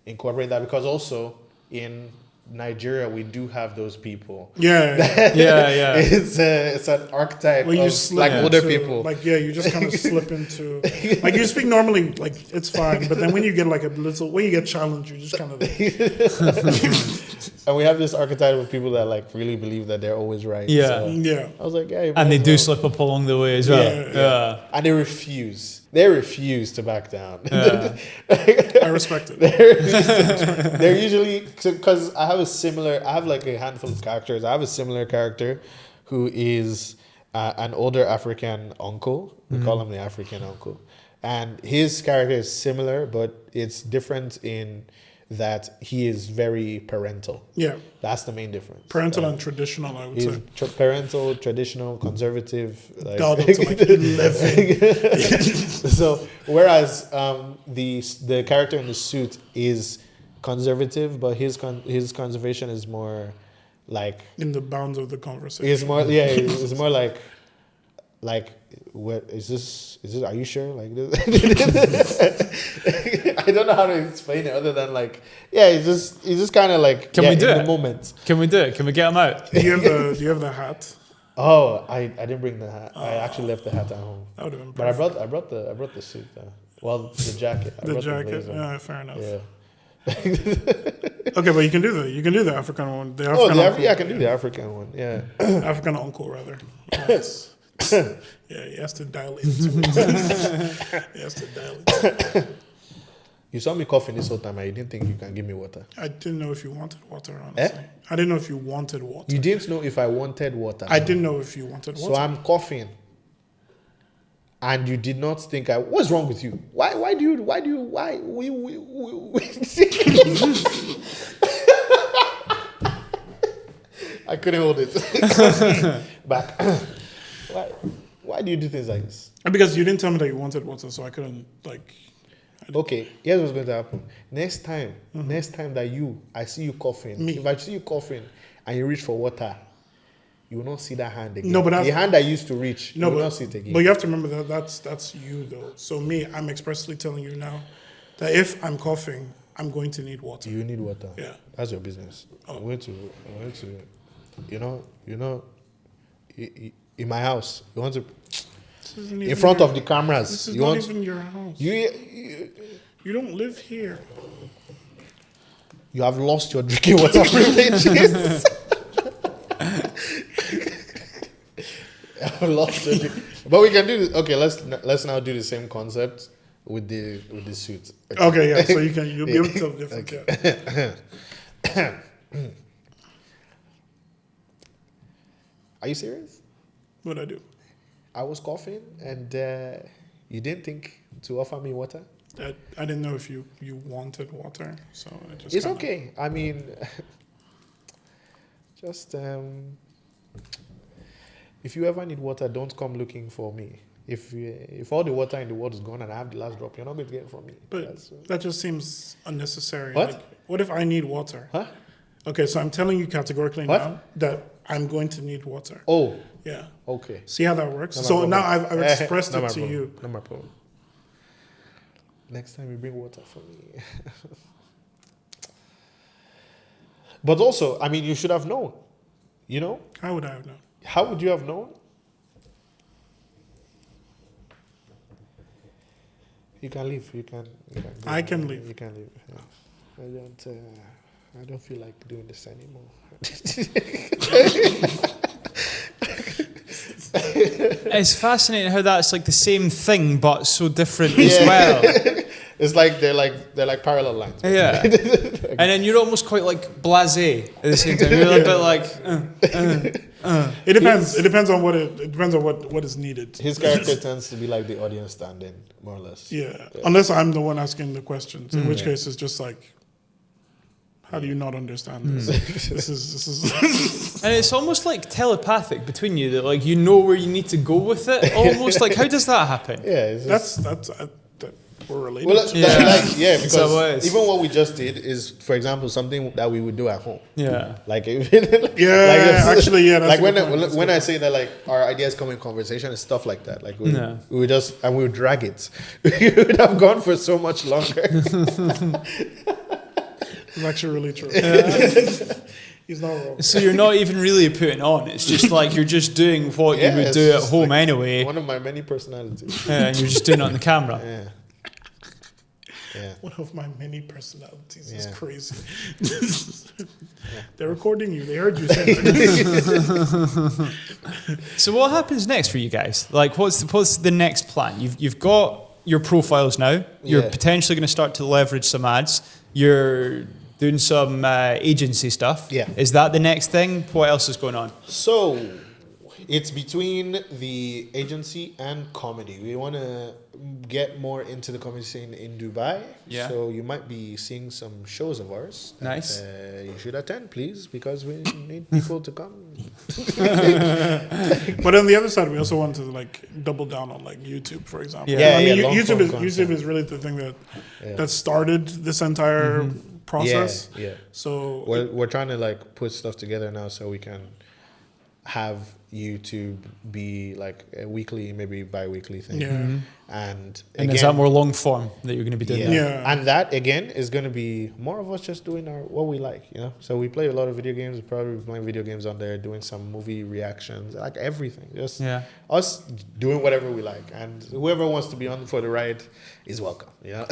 incorporate that, because also in Nigeria we do have those people. Yeah. Yeah. It's an archetype When you of slip like older into- people. Like, yeah, you just kind of slip into... Like, you speak normally, like, it's fine. But then when you get, like, when you get challenged, you just kind of... And we have this archetype of people that like really believe that they're always right. Yeah. So Yeah. I was like, yeah. you And might they as do well. slip up along the way as well. Yeah. And they refuse. They refuse to back down. Yeah. I respect it. They're usually, because I have like a handful of characters. I have a similar character who is an older African uncle. We call him the African uncle. And his character is similar, but it's different in that he is very parental. Yeah. That's the main difference. Parental and traditional, I would say. Parental, traditional, conservative. Like, Dialed up to like 11. So whereas the character in the suit is conservative, but his conservation is more like In the bounds of the conversation. it's more like what is this? Are you sure? Like this? I don't know how to explain it other than like, he's just kind of like, Can we do it? The moment. Can we do it? Can we get him out? Do you have the hat? Oh, I didn't bring the hat. I actually left the hat at home. That would have been But perfect. I brought the suit. Well, the jacket. I The brought jacket. blazer. Yeah, fair enough. Yeah. Okay, but you can do the African one. The African uncle. I can do the African one. Yeah. African uncle rather. Yes. Yeah, he has to dial into it. He has to dial it. You saw me coughing this whole time and you didn't think you can give me water. I didn't know if you wanted water, honestly. I didn't know if you wanted water. You didn't know if I wanted water. I didn't know if you wanted water. So I'm coughing. And you did not think what's wrong with you? Why I couldn't hold it. Back. Why do you do things like this? Because you didn't tell me that you wanted water, so I couldn't Okay, here's what's going to happen. Next time that I see you coughing. If I see you coughing and you reach for water, you will not see that hand again. No, but the hand I used to reach, you will not see it again. But you have to remember that's you though. So me, I'm expressly telling you now that if I'm coughing, I'm going to need water. You need water. Yeah. That's your business. Oh. I'm going to, in my house, you want to, in front of the cameras. This is you not want even your house. You don't live here. You have lost your drinking water privileges. I've lost your but we can do this. Okay, let's now do the same concept with the suit. Okay, yeah. So you'll be able to tell the difference. Okay. Yeah. Are you serious? What'd I do? I was coughing and you didn't think to offer me water? I didn't know if you wanted water, so I just. It's okay. I mean, just if you ever need water, don't come looking for me. If all the water in the world is gone and I have the last drop, you're not going to get it from me. But that just seems unnecessary. What? Like, what if I need water? Huh? Okay, so I'm telling you categorically What? now that I'm going to need water. Oh, Yeah. okay. See how that works? Not my So problem. now I've expressed Not it my to problem. you. Not my problem. Next time you bring water for me. But also, I mean, you should have known. You know? How would I have known? How would you have known? You can leave. You can I can leave. You can leave. Yeah. I don't feel like doing this anymore. It's fascinating how that's like the same thing but so different as well. It's like they're like parallel lines. Yeah. And then you're almost quite like blasé at the same time. You're a bit like It depends. It depends on what is needed. His character tends to be like the audience stand-in, more or less. Yeah. Unless I'm the one asking the questions, in which case it's just like, how do you not understand this? This is and it's almost like telepathic between you that like you know where you need to go with it. Almost like how does that happen? Yeah, it's just, that we're related. well, to. because So what is- even what we just did is, for example, something that we would do at home. Yeah. Like, Actually, yeah. That's like a when good point. when I say that, like our ideas come in conversation and stuff like that. Like we would just and we would drag it. We would have gone for so much longer. It's actually really true. He's not wrong. So you're not even really putting on. It's just like you're just doing what you would it's do at just home like anyway. One of my many personalities. And you're just doing it on the camera. Yeah. Yeah. One of my many personalities is Yeah. crazy. They're recording you. They heard you say that. So what happens next for you guys? Like, what's the next plan? You've got your profiles now. You're Yeah. potentially going to start to leverage some ads. You're doing some agency stuff. Yeah. Is that the next thing? What else is going on? So It's between the agency and comedy. We want to get more into the comedy scene in Dubai. Yeah. So you might be seeing some shows of ours. That, Nice. you should attend, please, because we need people to come. But on the other side, we also want to like double down on like YouTube, for example. Yeah. I mean, long YouTube form is content. really the thing that Yeah. that started this entire process. Yeah. So We're trying to like put stuff together now so we can have YouTube be like a weekly, maybe bi-weekly thing. yeah, And And again, is that more long form that you're going to be doing? yeah. there? Yeah. And that again is going to be more of us just doing what we like, you know. So we play a lot of video games. We're probably playing video games on there, doing some movie reactions, like everything. Just us doing whatever we like, and whoever wants to be on for the ride is welcome, you know.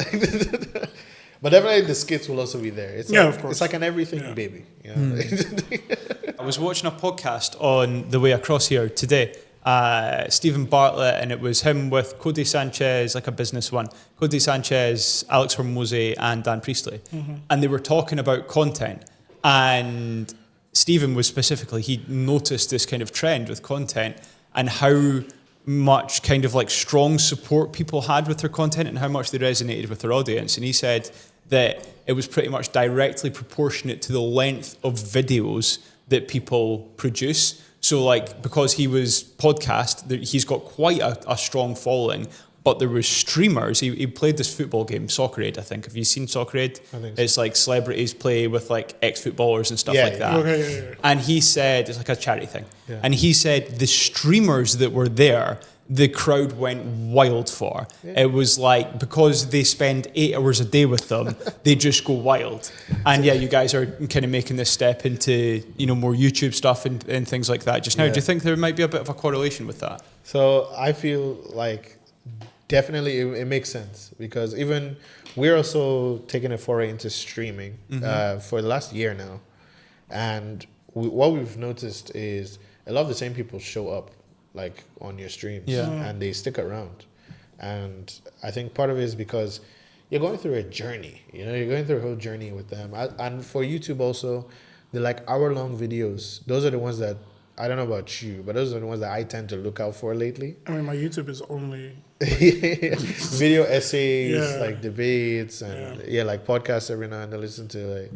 But definitely the skits will also be there. It's Yeah, like, of course. It's like an everything baby, you know. I was watching a podcast on the way across here today, Stephen Bartlett, and it was him with Cody Sanchez, like a business one, Cody Sanchez, Alex Hormozy, and Dan Priestley. And they were talking about content. And Stephen was specifically, he noticed this kind of trend with content and how much kind of like strong support people had with their content and how much they resonated with their audience. And he said that it was pretty much directly proportionate to the length of videos that people produce. So like, because he was podcast, he's got quite a strong following, but there was streamers. He played this football game, Soccerade, I think. Have you seen Soccerade? I think so. It's like celebrities play with like ex-footballers and stuff like that. Okay, yeah. And he said, it's like a charity thing. Yeah. And he said the streamers that were there, the crowd went wild for. Yeah. It was like, because they spend 8 hours a day with them, they just go wild. And yeah, you guys are kind of making this step into, you know, more YouTube stuff and things like that just now. Yeah. Do you think there might be a bit of a correlation with that? So I feel like definitely it makes sense, because even we're also taking a foray into streaming for the last year now. And what we've noticed is a lot of the same people show up like on your streams, and they stick around. And I think part of it is because you're going through a journey, you know, you're going through a whole journey with them. And for YouTube also, the like hour-long videos, those are the ones that, I don't know about you, but those are the ones that I tend to look out for lately. I mean, my YouTube is only Video essays, Yeah. like debates, and like podcasts every now and then. Listen to like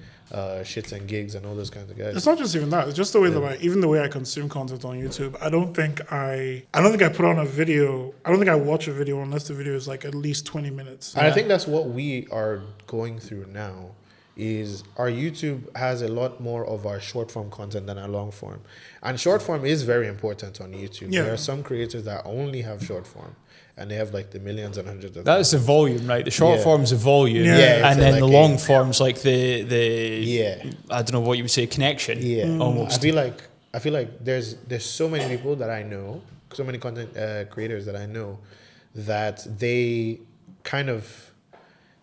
shits and gigs and all those kinds of guys. It's not just even that. It's just the way that even the way I consume content on YouTube. I don't think I put on a video. I don't think I watch a video unless the video is like at least 20 minutes. And I think that's what we are going through now. Is our YouTube has a lot more of our short form content than our long form, and short form is very important on YouTube. Yeah. There are some creators that only have short form, and they have like the millions and hundreds of. That's the volume, right? The short Yeah. form's the volume, Yeah, and it's then like the a- long form's like the Yeah. I don't know what you would say, connection. Yeah, almost. I feel like there's so many people that I know, so many content creators that I know, that they kind of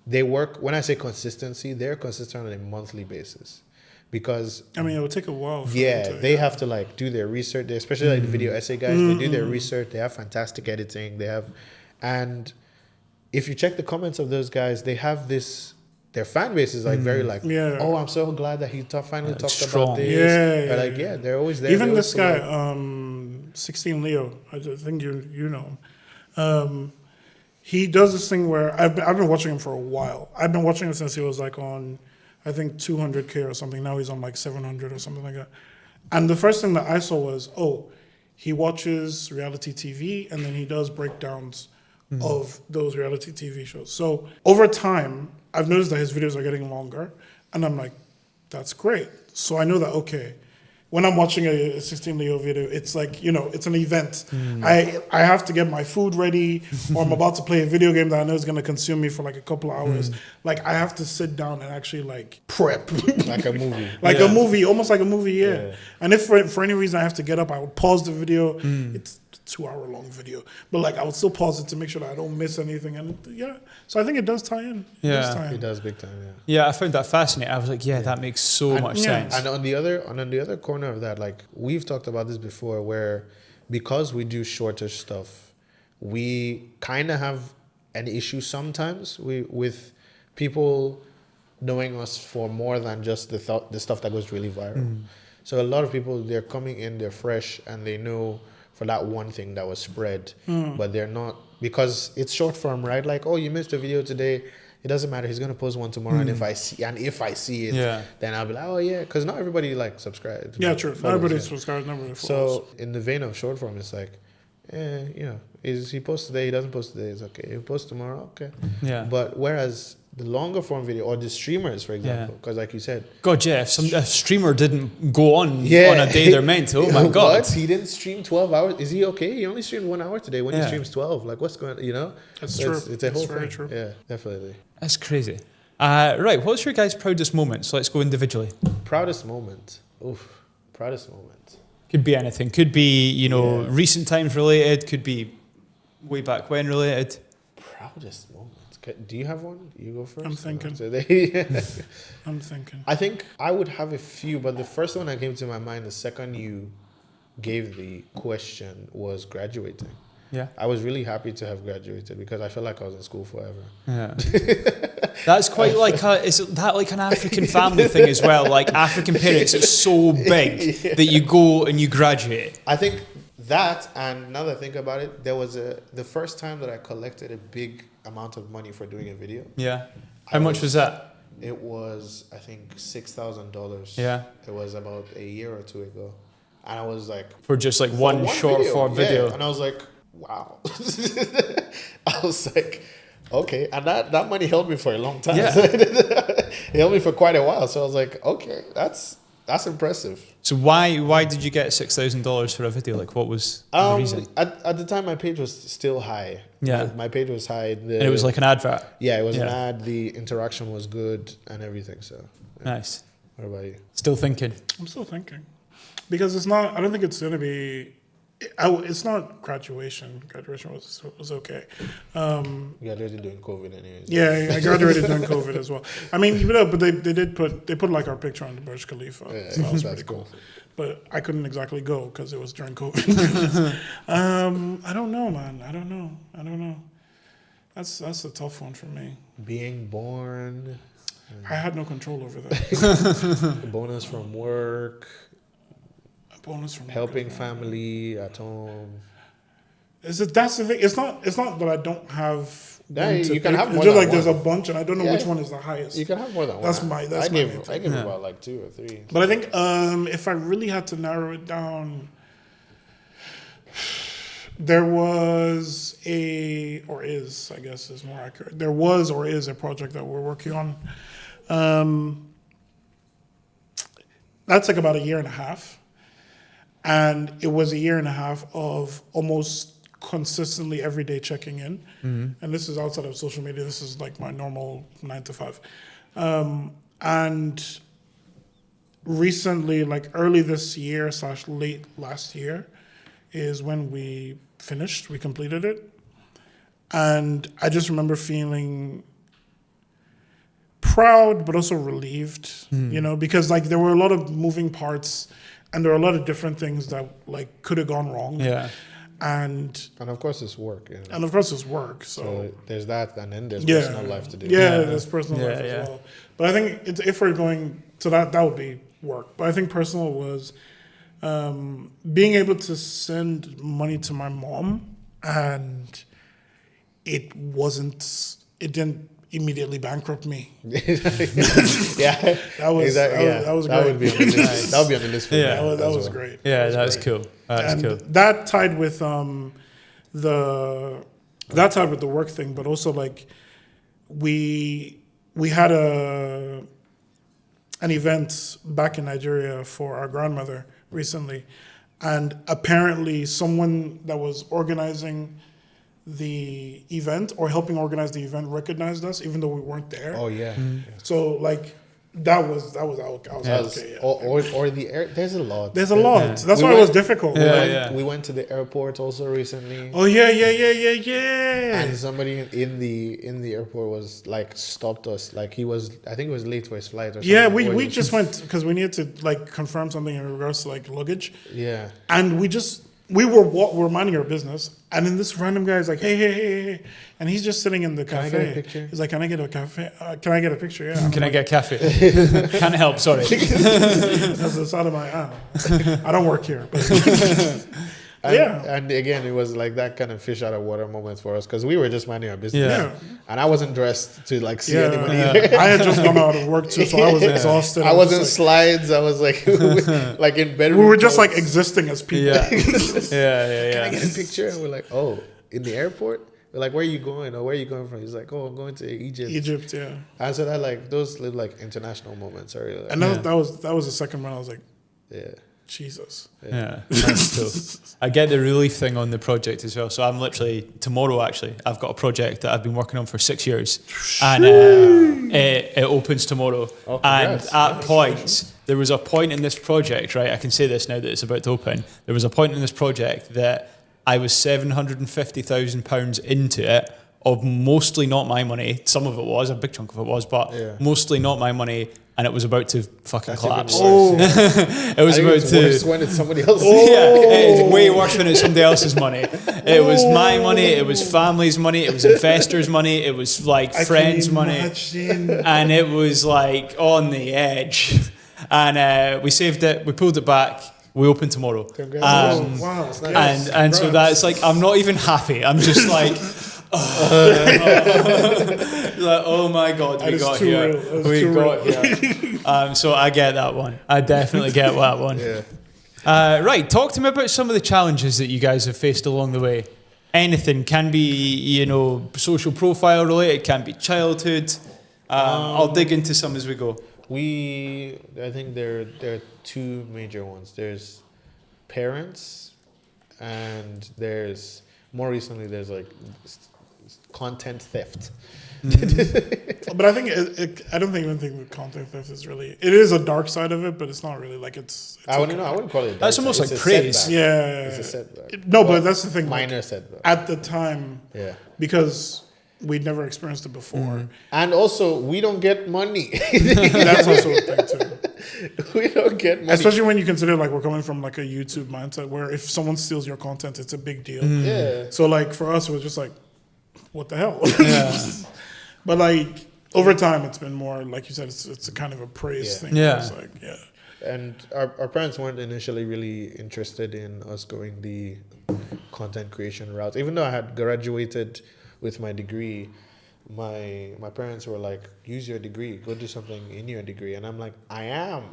they work. When I say consistency, they're consistent on a monthly basis, because I mean, it would take a while. For them yeah, to, they have to like do their research. Especially like the video essay guys, they do their research. They have fantastic editing. They have, and if you check the comments of those guys, they have this. Their fan base is like very like, Yeah. oh, I'm so glad that he finally talked strong. about this. Yeah, Or yeah, like yeah. they're always there. Even They this always guy, promote. 16 Leo, I think you know him. He does this thing where I've been watching him for a while. I've been watching him since he was like on, I think 200K or something. Now he's on like 700 or something like that. And the first thing that I saw was, he watches reality TV and then he does breakdowns of those reality TV shows. So over time, I've noticed that his videos are getting longer, and I'm like, that's great. So I know that, okay, when I'm watching a 16 Leo video, it's like, you know, it's an event. I have to get my food ready, or I'm about to play a video game that I know is going to consume me for like a couple of hours. Like, I have to sit down and actually like prep. like a movie. Like a movie, almost like a movie, yeah. And if for any reason I have to get up, I would pause the video. It's a 2-hour-long video, but like I would still pause it to make sure that I don't miss anything. And so I think it does tie in. It does Yeah. tie in. It does big time, yeah. Yeah, I found that fascinating. I was like, that makes so much sense. And on the other corner of that, like we've talked about this before, where because we do shorter stuff, we kind of have an issue sometimes with people knowing us for more than just the stuff that goes really viral. So a lot of people, they're coming in, they're fresh, and they know for that one thing that was spread, but they're not, because it's short form, right? Like, oh, you missed a video today. It doesn't matter. He's gonna post one tomorrow, and if I see it, then I'll be like, oh yeah, because not everybody like subscribes. Yeah, true. Not everybody subscribes. Not everybody follows. So in the vein of short form, it's like, is he posts today? He doesn't post today. It's okay. He posts tomorrow. Okay. Yeah. But whereas the longer form video or the streamers, for example, because like you said, God, yeah, if a streamer didn't go on a day they're meant to, oh my God. What? He didn't stream 12 hours. Is he okay? He only streamed 1 hour today when he streams 12. Like, what's going on? That's true. It's a whole very thing. true. Yeah, definitely. That's crazy. Right, what's your guys' proudest moment? So let's go individually. Proudest moment. Proudest moment. Could be anything. Could be, recent times related. Could be way back when related. Proudest moment. Do you have one? You go first. I'm thinking. I'm thinking. I think I would have a few, but the first one that came to my mind the second you gave the question was graduating. Yeah. I was really happy to have graduated because I felt like I was in school forever. Yeah. That's quite like is that like an African family thing as well? Like African parents, it's so big that you go and you graduate. I think that, and now that I think about it, there was the first time that I collected a big amount of money for doing a video. Yeah. How much was that? It was, I think, $6,000. Yeah. It was about a year or two ago. And I was like... For just like one short form video. And I was like, wow. I was like, okay. And that money held me for a long time. Yeah. It held me for quite a while. So I was like, okay, that's impressive. So why did you get $6,000 for a video? Like, what was the reason? At the time, my page was still high. Yeah. My page was high. And it was like an advert? Yeah, it was an ad. The interaction was good and everything. So yeah. Nice. What about you? Still thinking? I'm still thinking. Because it's not, I don't think it's going to be, it's not graduation. Graduation was okay. You graduated during COVID anyways. Yeah, I graduated during COVID as well. I mean, but they put like our picture on the Burj Khalifa. Yeah, so that was pretty cool. But I couldn't exactly go because it was during COVID. I don't know, man. I don't know. That's a tough one for me. Being born. I had no control over that. A bonus from work. Bonus from helping family at home. That's the thing. It's not that I don't have. Yeah, you can have more. It's just like there's a bunch, and I don't know which one is the highest. You can have more than one. I give about like 2 or 3. But I think if I really had to narrow it down, there was or is, I guess is more accurate. There was or is a project that we're working on. That's like about a year and a half. And it was a year and a half of almost consistently every day checking in. Mm-hmm. And this is outside of social media. This is like my normal 9 to 5. And recently, like early this year / late last year, is when we completed it. And I just remember feeling proud, but also relieved, because like there were a lot of moving parts. And there are a lot of different things that like could have gone wrong. Yeah. And of course it's work. And of course it's work. So there's that, and then there's personal life to do. Yeah, there's personal life as well. But I think if we're going to that would be work. But I think personal was being able to send money to my mom, and it didn't immediately bankrupt me. Yeah, that was great. That would be on the list. That would be on the list for me. That was great. Yeah, that's cool. That's cool. That tied with the work thing, but also like we had an event back in Nigeria for our grandmother recently, and apparently someone that was organizing the event or helping organize the event recognized us even though we weren't there. Oh yeah. Mm-hmm. So like that was okay. Or the air. There's a lot. There's a lot. Yeah. That's why it was difficult. We went to the airport also recently. Oh yeah. And somebody in the airport was like stopped us. Like I think he was late for his flight or something. Yeah, we just went because we needed to like confirm something in regards to like luggage. Yeah. And we were minding our business, and then this random guy is like, hey, and he's just sitting in the cafe. Can I get a picture? He's like, can I get a cafe? Can I get a picture? Yeah. Can I get cafe? Can't help, sorry. That's the side of my I don't work here. But And again, it was like that kind of fish out of water moment for us because we were just minding our business. And I wasn't dressed to like see anybody either. I had just gone out of work too, so I was exhausted. I was in slides. I was like, like in bed. We were just like existing as people. Can I get a picture? And we're like, oh, in the airport? We're like, where are you going? Or where are you going from? He's like, oh, I'm going to Egypt. Egypt, yeah. And so that like those little like international moments are really like, and that was the second one. I was like, Jesus. Yeah, that's cool. I get the relief thing on the project as well. So I'm literally, tomorrow actually, I've got a project that I've been working on for 6 years. And it opens tomorrow. Oh, and at points, there was a point in this project, right? I can say this now that it's about to open. There was a point in this project that I was £750,000 into it, of mostly not my money. Some of it was, a big chunk of it was, but mostly not my money. And it was about to fucking collapse. It was about it's to. Worse when it's somebody else's. Yeah, it's way worse when it's somebody else's money. It was my money. It was family's money. It was investors' money. It was like friends' money, and it was like on the edge. And we saved it. We pulled it back. We open tomorrow. Wow, that's nice. And so that's like, I'm not even happy. I'm just like. Like, oh my God, we got here. We got here. So I get that one. I definitely get that one. Right, talk to me about some of the challenges that you guys have faced along the way. Anything can be, social profile related, can be childhood. I'll dig into some as we go. I think there are two major ones. There's parents, and there's more recently there's like content theft. But I think I don't even think the content theft is really. It is a dark side of it, but it's not really like it's I wouldn't call it. A dark That's almost side. like praise. Setback. Yeah, it's a setback. No, but that's the thing. Minor setback at the time. Yeah, because we'd never experienced it before, and also we don't get money. That's also a thing too. We don't get money, especially when you consider like we're coming from like a YouTube mindset where if someone steals your content, it's a big deal. Yeah. So like for us, it was just like, what the hell? Yeah. But like over time, it's been more like you said. It's a kind of a praise thing. Yeah. It's like, And our parents weren't initially really interested in us going the content creation route. Even though I had graduated with my degree, my parents were like, use your degree, go do something in your degree. And I'm like, I am.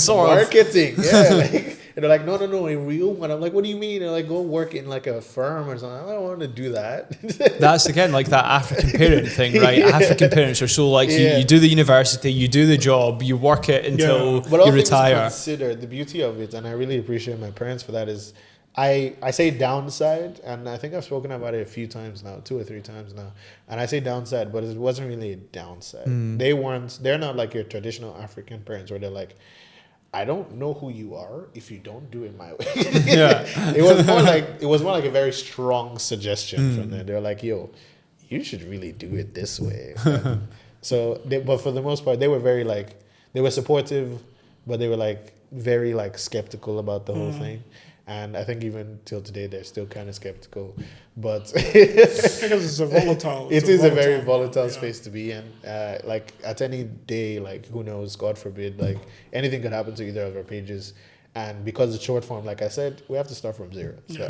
Marketing. Yeah. And they're like, no, a real one. I'm like, what do you mean? They're like, go work in like a firm or something. I don't want to do that. That's again like that African parent thing, right? African parents are so like, you do the university, you do the job, you work it until you retire. Consider the beauty of it, and I really appreciate my parents for that, is I say downside, and I think I've spoken about it a few times now, 2 or 3 times now, and I say downside, but it wasn't really a downside. They're not like your traditional African parents where they're like, I don't know who you are if you don't do it my way. It was more like a very strong suggestion from them. They're like, yo, you should really do it this way. But for the most part, they were very like, they were supportive, but they were like very like skeptical about the whole thing. And I think even till today, they're still kind of skeptical. But because it's a volatile. It is a very volatile space to be in. Like at any day, like who knows, God forbid, like anything could happen to either of our pages. And because it's short form, like I said, we have to start from zero. So.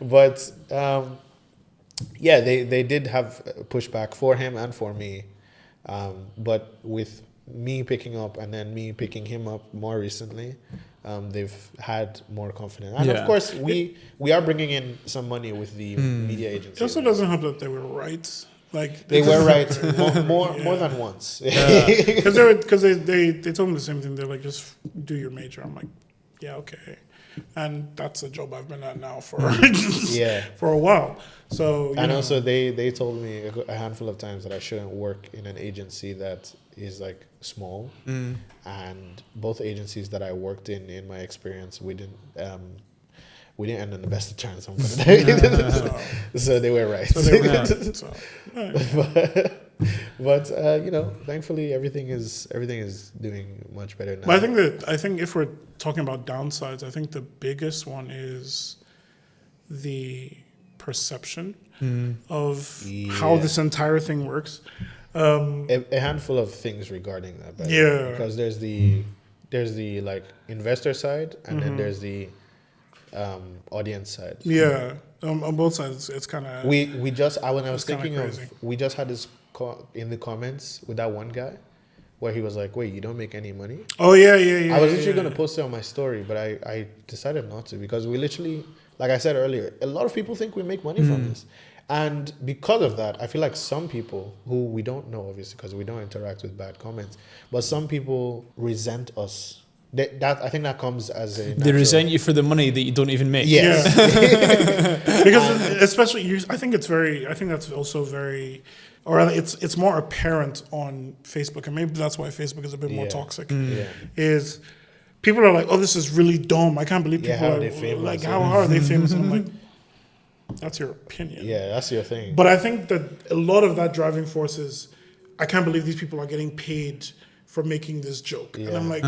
But they did have pushback for him and for me. But with me picking up and then me picking him up more recently, they've had more confidence. And of course, we are bringing in some money with the media agency. It also doesn't help that they were right. Like they were right more than once. Because they told me the same thing. They're like, just do your major. I'm like, yeah, okay. And that's a job I've been at now for for a while. So also they told me a handful of times that I shouldn't work in an agency that is like small. And both agencies that I worked in my experience, we didn't end on the best of terms. So they were right. But thankfully everything is doing much better now. But I think if we're talking about downsides, I think the biggest one is the perception of how this entire thing works. A handful of things regarding that. Because there's the like investor side, and then there's the audience side. Yeah, on both sides, it's kind of. We just when I was thinking of, crazy. we just had this in the comments with that one guy, where he was like, "Wait, you don't make any money?" Oh yeah. I was literally gonna post it on my story, but I decided not to, because we literally, like I said earlier, a lot of people think we make money from this. And because of that, I feel like some people who we don't know, obviously, because we don't interact with bad comments, but some people resent us. That I think that comes as a They natural- resent you for the money that you don't even make. Yes. Because especially I think that's also very, or rather it's more apparent on Facebook, and maybe that's why Facebook is a bit more Yeah. toxic. Yeah. Is people are like, oh, this is really dumb. I can't believe Yeah, people how are are they famous? like, how are they famous? And I'm like, that's your opinion. Yeah, that's your thing. But I think that a lot of that driving force is, I can't believe these people are getting paid for making this joke. And I'm like,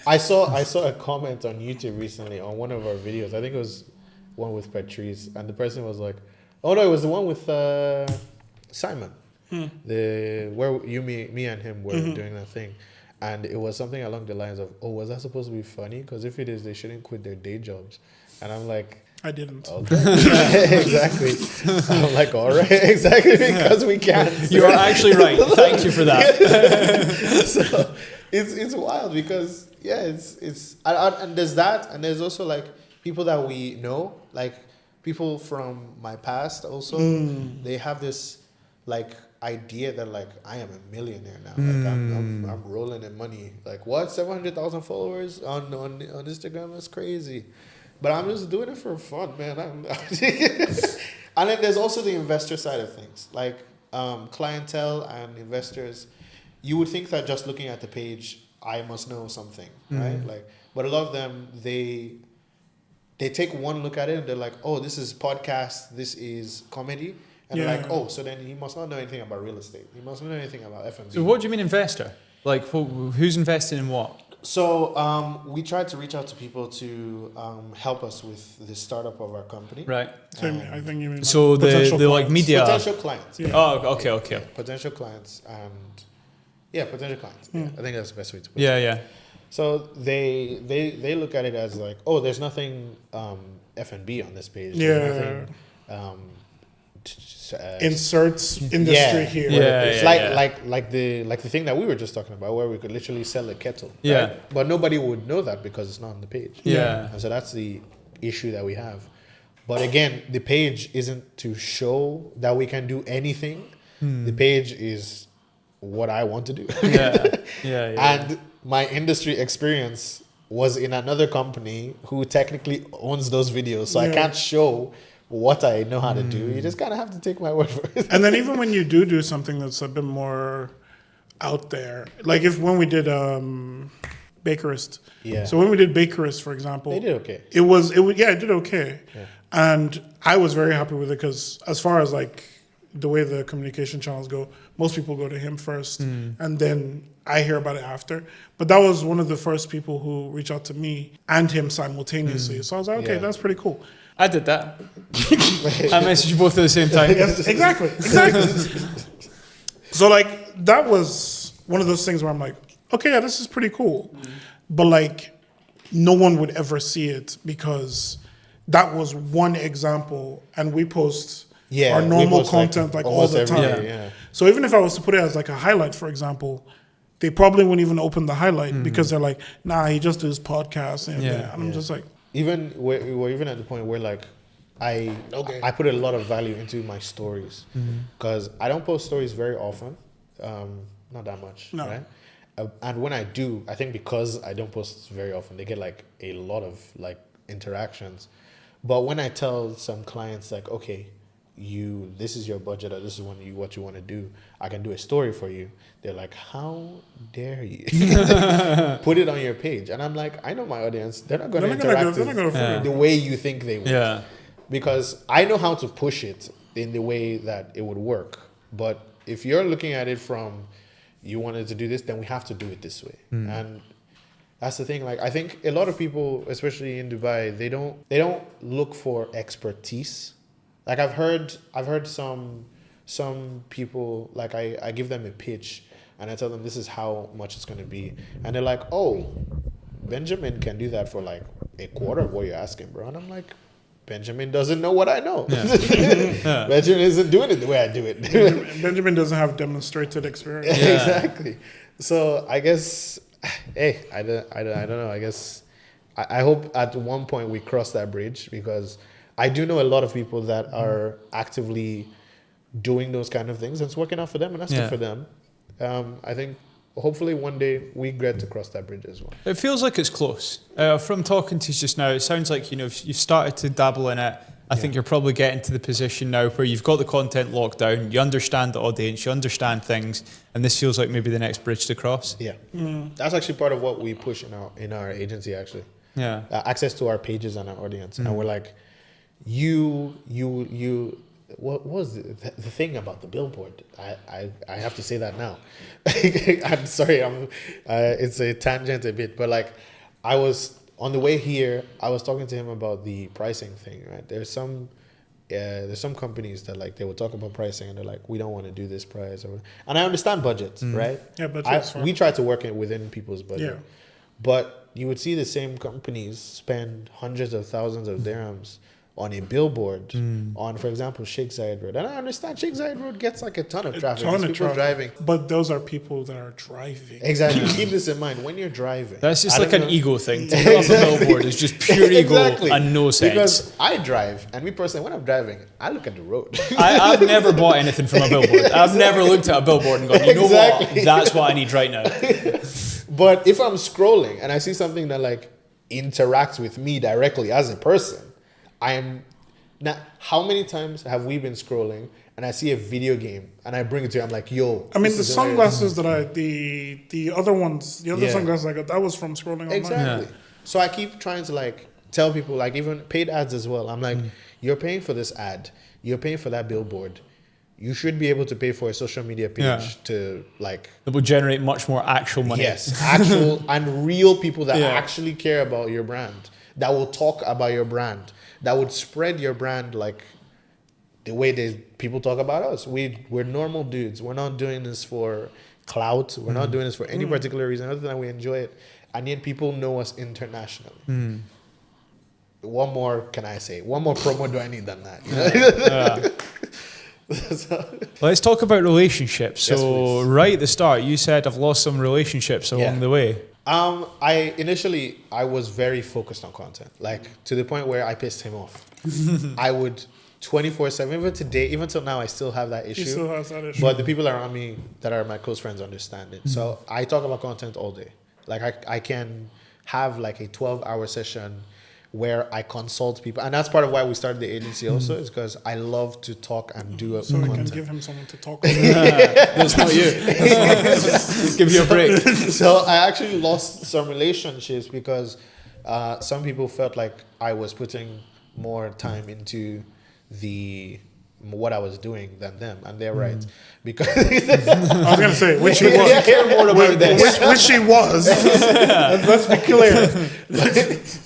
I saw a comment on YouTube recently on one of our videos. I think it was one with Patrice, and the person was like, "Oh no, it was the one with Simon, where me and him were doing that thing." And it was something along the lines of, "Oh, was that supposed to be funny? Because if it is, they shouldn't quit their day jobs." And I'm like, I didn't. okay. Exactly. I'm like, all right, exactly, because we can't. You are actually right. Thank you for that. So it's wild, because it's and there's that, and there's also like people that we know, like people from my past also. They have this like idea that like I am a millionaire now. Like I'm rolling in money. Like what, 700,000 followers on Instagram? That's crazy. But I'm just doing it for fun, man. And then there's also the investor side of things, like clientele and investors. You would think that just looking at the page, I must know something, right? Like, but a lot of them, they take one look at it and they're like, oh, this is podcast, this is comedy, and they're like, oh, so then he must not know anything about real estate. He must not know anything about F&B. So what do you mean investor? Like who's investing in what? So we tried to reach out to people to help us with the startup of our company. Right. I think you mean So like the potential like clients. media. Potential clients. Yeah. Oh, okay. Potential clients and potential clients. Yeah, I think that's the best way to put it. Yeah. So they look at it as like, oh, there's nothing F&B on this page. Yeah. There's nothing, Inserts industry here. It's like the thing that we were just talking about, where we could literally sell a kettle. Yeah. Right? But nobody would know that because it's not on the page. Yeah. And so that's the issue that we have. But again, the page isn't to show that we can do anything. The page is what I want to do. Yeah. And my industry experience was in another company who technically owns those videos. So I can't show what I know how to do. You just kind of have to take my word for it. And then even when you do something that's a bit more out there, like when we did Bakerist. Yeah. So when we did Bakerist, for example, They did okay. It did okay. Yeah. And I was very happy with it, because as far as like the way the communication channels go, most people go to him first, and then I hear about it after. But that was one of the first people who reached out to me and him simultaneously. So I was like, okay, that's pretty cool. I did that. I messaged you both at the same time. Yes, exactly. So like that was one of those things where I'm like, okay, yeah, this is pretty cool. But like no one would ever see it, because that was one example, and we post our normal content like all the time. Yeah. So even if I was to put it as like a highlight, for example, they probably wouldn't even open the highlight, because they're like, nah, he just does podcasts. And I'm just like, Even we're even at the point where like I put a lot of value into my stories, because I don't post stories very often, not that much, right? And when I do, I think because I don't post very often, they get like a lot of like interactions. But when I tell some clients like, okay, this is your budget, or this is what you want to do, I can do a story for you. They're like, how dare you put it on your page? And I'm like, I know my audience. They're not going to interact the way you think they would. Yeah. Because I know how to push it in the way that it would work. But if you're looking at it from, you wanted to do this, then we have to do it this way. And that's the thing. Like, I think a lot of people, especially in Dubai, they don't look for expertise. Like I've heard some people, like I give them a pitch and I tell them this is how much it's going to be, and they're like, oh, Benjamin can do that for like a quarter of what you're asking, bro. And I'm like, Benjamin doesn't know what I know. Yeah. Benjamin isn't doing it the way I do it. Benjamin doesn't have demonstrated experience. Exactly. So I guess, hey, I don't know. I guess I hope at one point we cross that bridge, because I do know a lot of people that are actively doing those kind of things, and it's working out for them, and that's good for them. I think hopefully one day we get to cross that bridge as well. It feels like it's close. From talking to you just now, it sounds like, you've started to dabble in it. I think you're probably getting to the position now where you've got the content locked down, you understand the audience, you understand things, and this feels like maybe the next bridge to cross. Yeah. That's actually part of what we push in our agency, actually. Yeah. Access to our pages and our audience. And we're like, what was the thing about the billboard? I have to say that now. I'm sorry, it's a tangent a bit, but like, I was on the way here, I was talking to him about the pricing thing, right? There's some companies that like, they will talk about pricing and they're like, we don't want to do this price, and I understand budgets, right? Yeah, budgets. We try to work it within people's budget. Yeah. But you would see the same companies spend hundreds of thousands of dirhams on a billboard on, for example, Sheikh Zayed Road. And I understand Sheikh Zayed Road gets like a ton of traffic. People driving. But those are people that are driving. Exactly. Keep this in mind when you're driving. That's just like an ego thing. To put up a billboard is just pure ego and no sense. Because I drive, and me personally, when I'm driving, I look at the road. I've never bought anything from a billboard. I've never looked at a billboard and gone, you know what? That's what I need right now. But if I'm scrolling and I see something that like interacts with me directly as a person, now, how many times have we been scrolling and I see a video game and I bring it to you? I'm like, yo. I mean, the sunglasses that the other sunglasses I got, that was from scrolling online. Exactly. Yeah. So I keep trying to like tell people, like even paid ads as well. I'm like, you're paying for this ad, you're paying for that billboard. You should be able to pay for a social media page to like. That will generate much more actual money. Yes, actual and real people that actually care about your brand, that will talk about your brand, that would spread your brand like the way people talk about us. We're normal dudes. We're not doing this for clout. We're not doing this for any particular reason other than we enjoy it. And yet people know us internationally. What more can I say? One more promo do I need than that? Let's talk about relationships. So yes, right at the start, you said I've lost some relationships along the way. I was very focused on content, like to the point where I pissed him off. I would 24/7, even today, even till now, I still have that issue. He still has that issue. But the people around me that are my close friends understand it. So I talk about content all day. Like I can have like a 12-hour session where I consult people, and that's part of why we started the agency also, is because I love to talk and do so content. I can give him someone to talk with. That's not you. Give you a break. So I actually lost some relationships because some people felt like I was putting more time into what I was doing than them, and they're right. Because I was gonna say, which he was. I care more about this. Which he was. Let's be clear.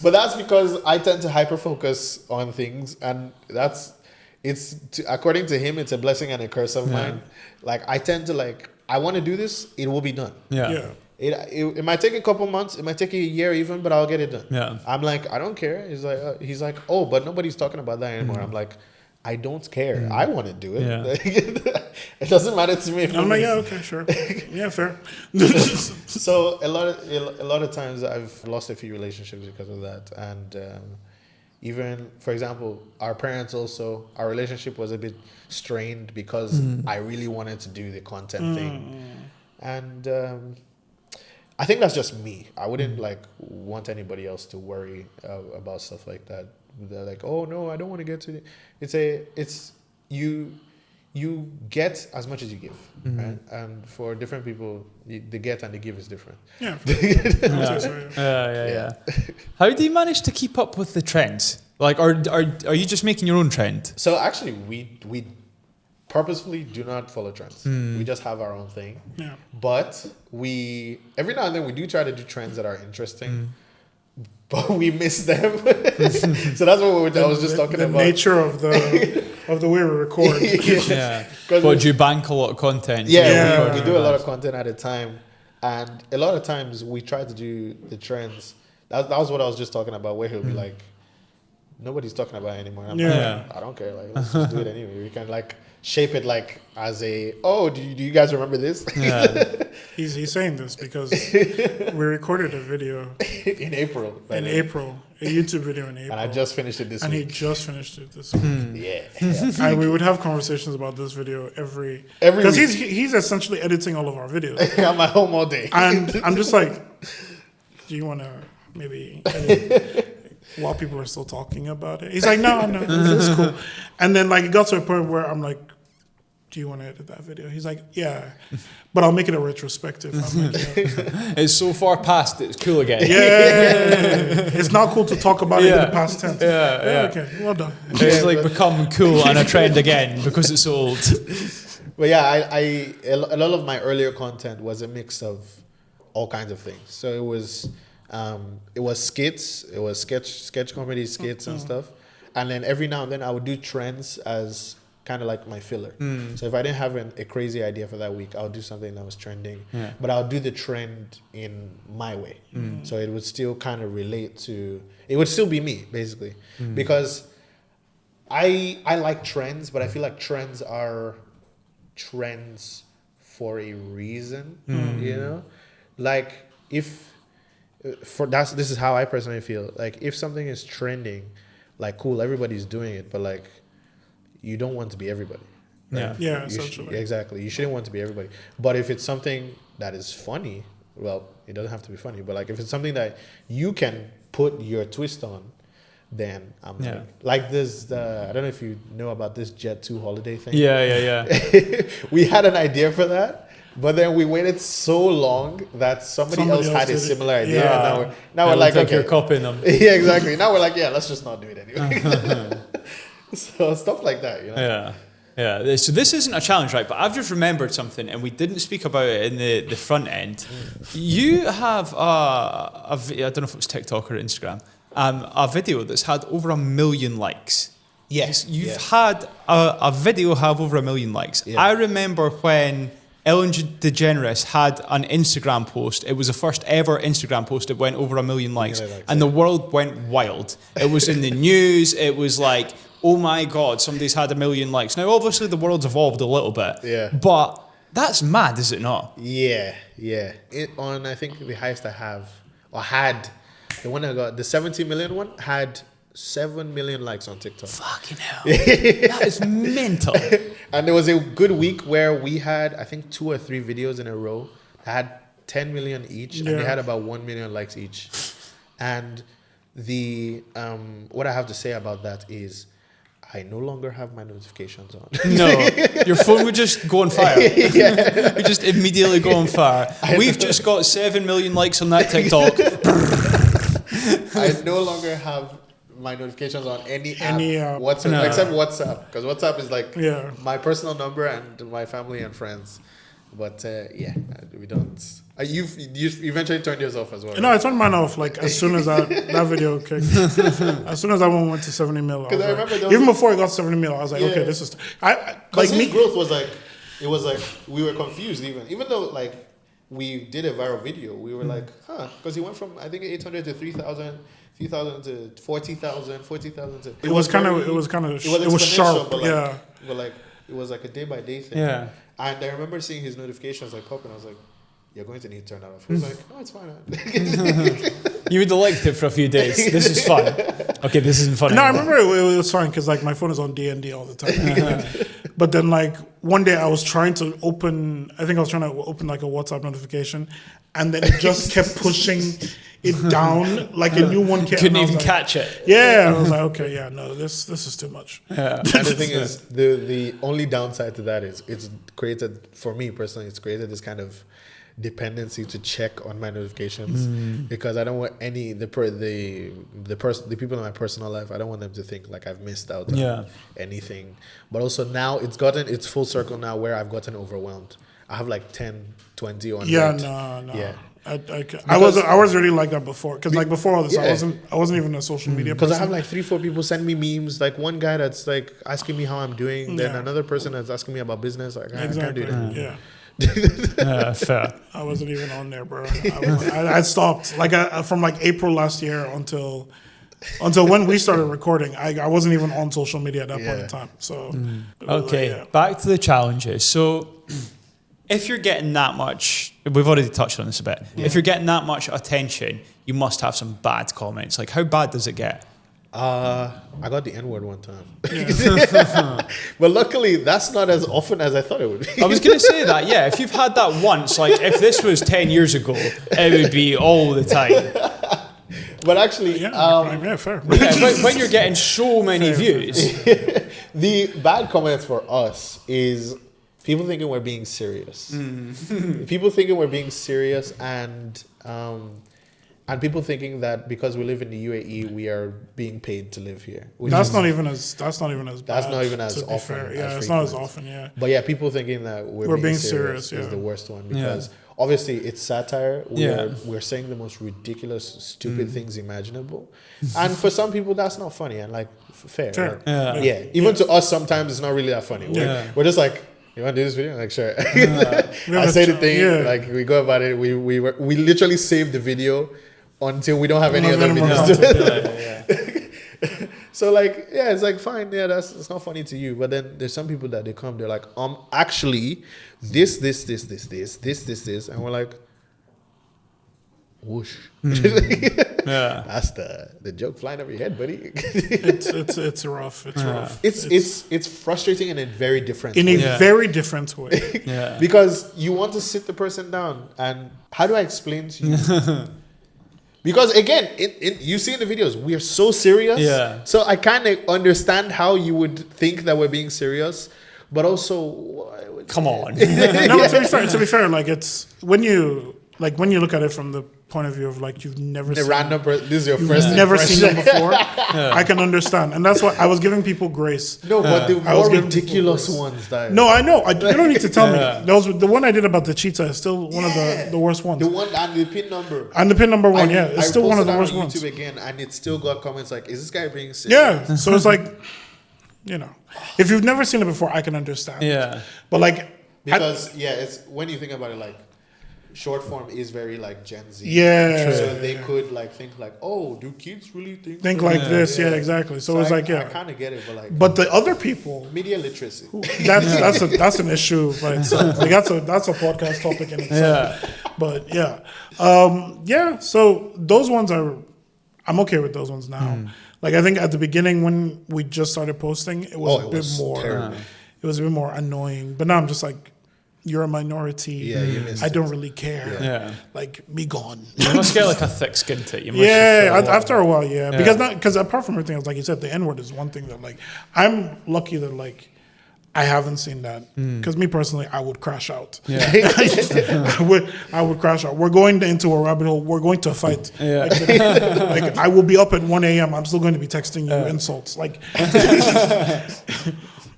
But that's because I tend to hyper focus on things, and according to him, it's a blessing and a curse of mine. Like I tend to I want to do this, it will be done. It might take a couple months, it might take a year even, but I'll get it done. I'm like, I don't care. He's like, oh, but nobody's talking about that anymore. I'm like, I don't care. I want to do it. It doesn't matter to me. I'm like, yeah, okay, sure. Yeah, fair. So a lot of times I've lost a few relationships because of that. And even, for example, our parents also, our relationship was a bit strained because I really wanted to do the content thing. And I think that's just me. I wouldn't want anybody else to worry about stuff like that. They're like, oh no, I don't want to get to it. It's you get as much as you give, right? And for different people, the get and the give is different. Yeah. How do you manage to keep up with the trends? Are you just making your own trend? So actually, we purposefully do not follow trends. We just have our own thing. Yeah. But every now and then we do try to do trends that are interesting. But we miss them. So that's what I was just talking about. The nature of the way we record. But you bank a lot of content. We do a lot of content at a time. And a lot of times we try to do the trends that was what I was just talking about, where he'll be like, nobody's talking about it anymore. I'm like, I don't care. Like, let's just do it anyway. We can like shape it like as a, do you guys remember this? Yeah. He's saying this because we recorded a video in April. A YouTube video in April. And I just finished it this week. And he just finished it this week. Yeah. And we would have conversations about this video every because he's essentially editing all of our videos. I'm at home all day. And I'm just like, do you want to maybe edit while people are still talking about it? He's like, no, this is cool. And then like it got to a point where I'm like, do you want to edit that video? He's like, yeah, but I'll make it a retrospective. I'm like, yeah. It's so far past, it's cool again. Yeah. It's not cool to talk about it in the past tense. Yeah. Okay, well done. It's like become cool and a trend again because it's old. But yeah, a lot of my earlier content was a mix of all kinds of things. So it was skits, it was sketch comedy skits and stuff. And then every now and then I would do trends as kind of like my filler. So if I didn't have a crazy idea for that week, I would do something that was trending. But I would do the trend in my way. So it would still kind of relate to, it would still be me, basically. Because I like trends, but I feel like trends are trends for a reason, you know? Like this is how I personally feel. Like if something is trending, like cool, everybody's doing it, but like, you don't want to be everybody. Right? Yeah, essentially. Exactly. You shouldn't want to be everybody. But if it's something that is funny, well, it doesn't have to be funny. But like if it's something that you can put your twist on, then I'm like this. I don't know if you know about this Jet 2 holiday thing. Yeah. We had an idea for that, but then we waited so long that somebody else had a similar idea. Yeah. And now we're like, okay, you're copying them. Yeah, exactly. Now we're like, yeah, let's just not do it anyway. So stuff like that, you know. Yeah. So this isn't a challenge, right? But I've just remembered something, and we didn't speak about it in the front end. You have I don't know if it was TikTok or Instagram, a video that's had over 1 million likes. Yes, you've had a video have over 1 million likes. Yeah. I remember when Ellen DeGeneres had an Instagram post. It was the first ever Instagram post that went over 1 million likes, and the world went wild. It was in the news. It was like, oh my God, somebody's had 1 million likes. Now, obviously, the world's evolved a little bit, but that's mad, is it not? Yeah. I think the highest I have, or had, the one I got, the 70 million one, had 7 million likes on TikTok. Fucking hell. That is mental. And there was a good week where we had, I think, 2 or 3 videos in a row that had 10 million each, and they had about 1 million likes each. And the what I have to say about that is, I no longer have my notifications on. No, your phone would just go on fire. It would just immediately go on fire. We've just got 7 million likes on that TikTok. I no longer have my notifications on any app whatsoever, except WhatsApp, because WhatsApp is like my personal number and my family and friends. But we don't. You eventually turned yours off as well. No, I turned mine off like as soon as that video kicked. As soon as that one went to 70 mil. Because I remember even before it got 70 mil, I was like, okay, this is. Because his growth was like, it was like we were confused even though like we did a viral video, we were like, because he went from I think 800 to 3,000. 3,000 to 40,000, 40,000 to. It was sharp, but yeah. But like it was like a day by day thing. Yeah. And I remember seeing his notifications like pop, and I was like, "You're going to need to turn that off." He was like, "Oh, it's fine." You would have liked it for a few days. This is fun. Okay, this isn't fun. No, anymore. I remember it was fine because like my phone is on D&D all the time. But then like one day I was trying to open like a WhatsApp notification, and then it just kept pushing it down like a new one. Couldn't even catch it. Yeah, and I was like, okay, no, this is too much. Yeah. And the thing is, the only downside to that is it's created, for me personally, it's created this kind of dependency to check on my notifications because I don't want the people in my personal life, I don't want them to think like I've missed out on anything. But also now it's full circle now where I've gotten overwhelmed. I have like 10, 20 on no. Yeah. I was really like that before because like before all this I wasn't even a social media person. Because I have like 3-4 people send me memes, like one guy that's like asking me how I'm doing, then another person that's asking me about business. Like I can't do that. Yeah. Fair. I wasn't even on there, bro. I stopped from like April last year until when we started recording. I wasn't even on social media at that point in time. So Okay, back to the challenges. So if you're getting that much, we've already touched on this a bit. If you're getting that much attention, you must have some bad comments. Like, how bad does it get? I got the N-word one time. But luckily, that's not as often as I thought it would be. I was going to say that, yeah. If you've had that once, like if this was 10 years ago, it would be all the time. But actually, fair. When you're getting so many views. the bad comments for us is people thinking we're being serious. People thinking we're being serious and people thinking that because we live in the UAE, we are being paid to live here. That's not even as bad. That's not even as often. It's not as often. Yeah. But yeah, people thinking that we're being serious is the worst one because obviously it's satire. We're saying the most ridiculous, stupid things imaginable, and for some people that's not funny and like fair. Right? Even to us sometimes it's not really that funny. We're just like, you want to do this video? Like, sure. I say the thing. Like we go about it. We literally save the video until we don't have any other videos. So like, it's like fine. Yeah, it's not funny to you. But then there's some people that they come. They're like, actually, this, and we're like, whoosh. That's the joke flying over your head, buddy. It's rough. It's rough. It's frustrating in a very different way. Very different way. Because you want to sit the person down, and how do I explain to you? Because again, you see in the videos, we are so serious. So I kind of understand how you would think that we're being serious, but also, come on. No, to be fair, like it's when you look at it from the point of view of like you've never seen this is your first never seen them before. I can understand, and that's why I was giving people grace. No, but the more ridiculous ones. No, I know. You don't need to tell me. That was the one I did about the cheetah is still one of the worst ones. The one and the pin number. And the pin number one, it's still one of the worst ones. YouTube again, and it still got comments like, "Is this guy being serious?" Yeah, so it's like, if you've never seen it before, I can understand. Yeah, but like because it's when you think about it, like. Short form is very like Gen Z. So they could like think like, oh, do kids really think like this? Yeah, exactly. So it's like, I kind of get it, but like. But the other people. Media literacy. That's an issue by itself. Like that's a podcast topic in itself. But so those ones I'm okay with those ones now. Like I think at the beginning when we just started posting, it was a bit more. Terrible. It was a bit more annoying. But now I'm just like. You're a minority. You missed I don't really care. Like, be gone. You must get like a thick skin to it. After a while, Because apart from everything else, like you said, the N-word is one thing that like I'm lucky that like I haven't seen that. Because me personally, I would crash out. I would crash out. We're going into a rabbit hole. We're going to fight. Like I will be up at 1 a.m. I'm still going to be texting you insults. Like,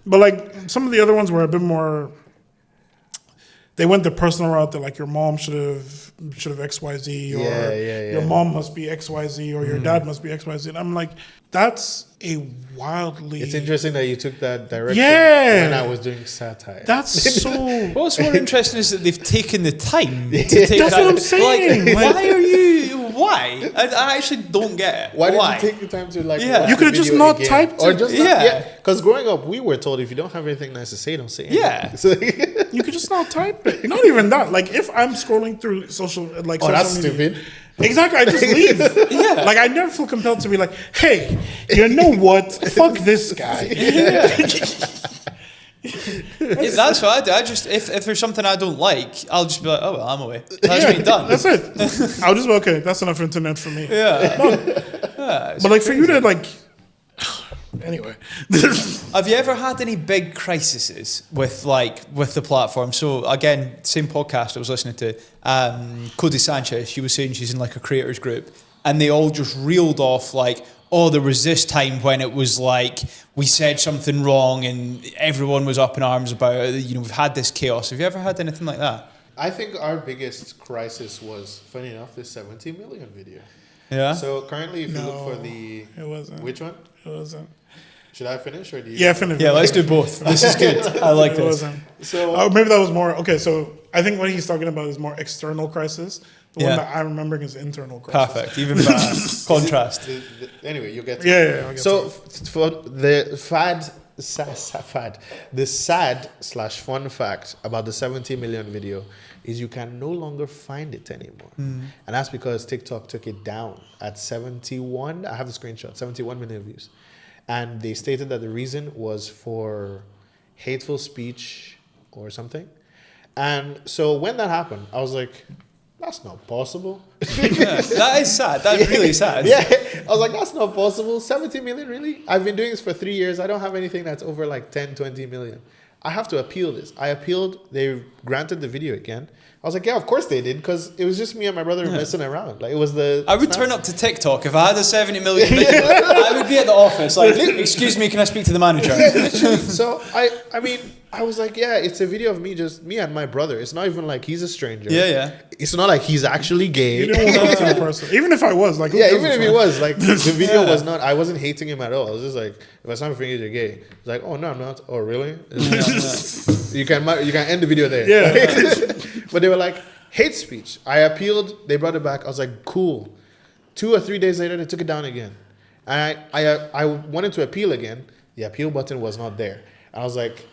but like some of the other ones were a bit more. They went the personal route that like your mom should have XYZ or your mom must be XYZ or your dad must be XYZ. And I'm like, that's a wildly. It's interesting that you took that direction when I was doing satire. That's so. What's more interesting is that they've taken the time to take That's what I'm saying. Like, why are you? Why? I actually don't get it. Why did you take the time to like? You could have just not typed or just because growing up we were told if you don't have anything nice to say, don't say anything. Yeah. So, you could just not type it. Not even that. Like if I'm scrolling through social media, that's stupid. Exactly, I just leave. Like I never feel compelled to be like, hey, you know what? Fuck this guy. That's what I do. I just if there's something I don't like, I'll just be like, oh well, I'm away. That's me done. That's it. I'll just be okay. That's enough internet for me. But like for you to like. Anyway, have you ever had any big crises with the platform? So again, same podcast I was listening to. Cody Sanchez, she was saying she's in like a creators group, and they all just reeled off like, oh, there was this time when it was like we said something wrong and everyone was up in arms about it. You know, we've had this chaos. Have you ever had anything like that? I think our biggest crisis was, funny enough, this 70 million video. Yeah. So currently, if you look for the... It wasn't. Which one? It wasn't. Should I finish or do you? Yeah, finish. Yeah, let's do both. This is good. I like It this. wasn't. So Maybe that was more okay. So I think what he's talking about is more external crisis. The Yeah. one that I'm remembering is internal crisis. Perfect. Even better. Contrast. Anyway, you get to Yeah. I'll get So to it. for the the sad/fun fact about the 70 million video is you can no longer find it anymore, and that's because TikTok took it down at 71. I have the screenshot, 71 million views, and they stated that the reason was for hateful speech or something. And so when that happened, I was like, that's not possible. Yeah, that is sad. That's really sad. Yeah, I was like, that's not possible. 70 million, really? I've been doing this for 3 years. I don't have anything that's over like 10, 20 million. I have to appeal this. I appealed. They granted the video again. I was like, yeah, of course they did, because it was just me and my brother messing around. Like, it was the... I would turn up to TikTok if I had a 70 million video. I would be at the office like, excuse me, can I speak to the manager? So, I mean, I was like, yeah, it's a video of me and my brother. It's not even like he's a stranger. Yeah. It's not like he's actually gay. You didn't walk up to the person. Even if I was, like, who Yeah, gives even a if he fuck? was, like, the video was not, I wasn't hating him at all. I was just like, if I saw him thinking you're gay, it's like, oh, no, I'm not. Oh, really? You can end the video there. Yeah. But they were like, hate speech. I appealed. They brought it back. I was like, cool. 2 or 3 days later, they took it down again. And I wanted to appeal again. The appeal button was not there. And I was like,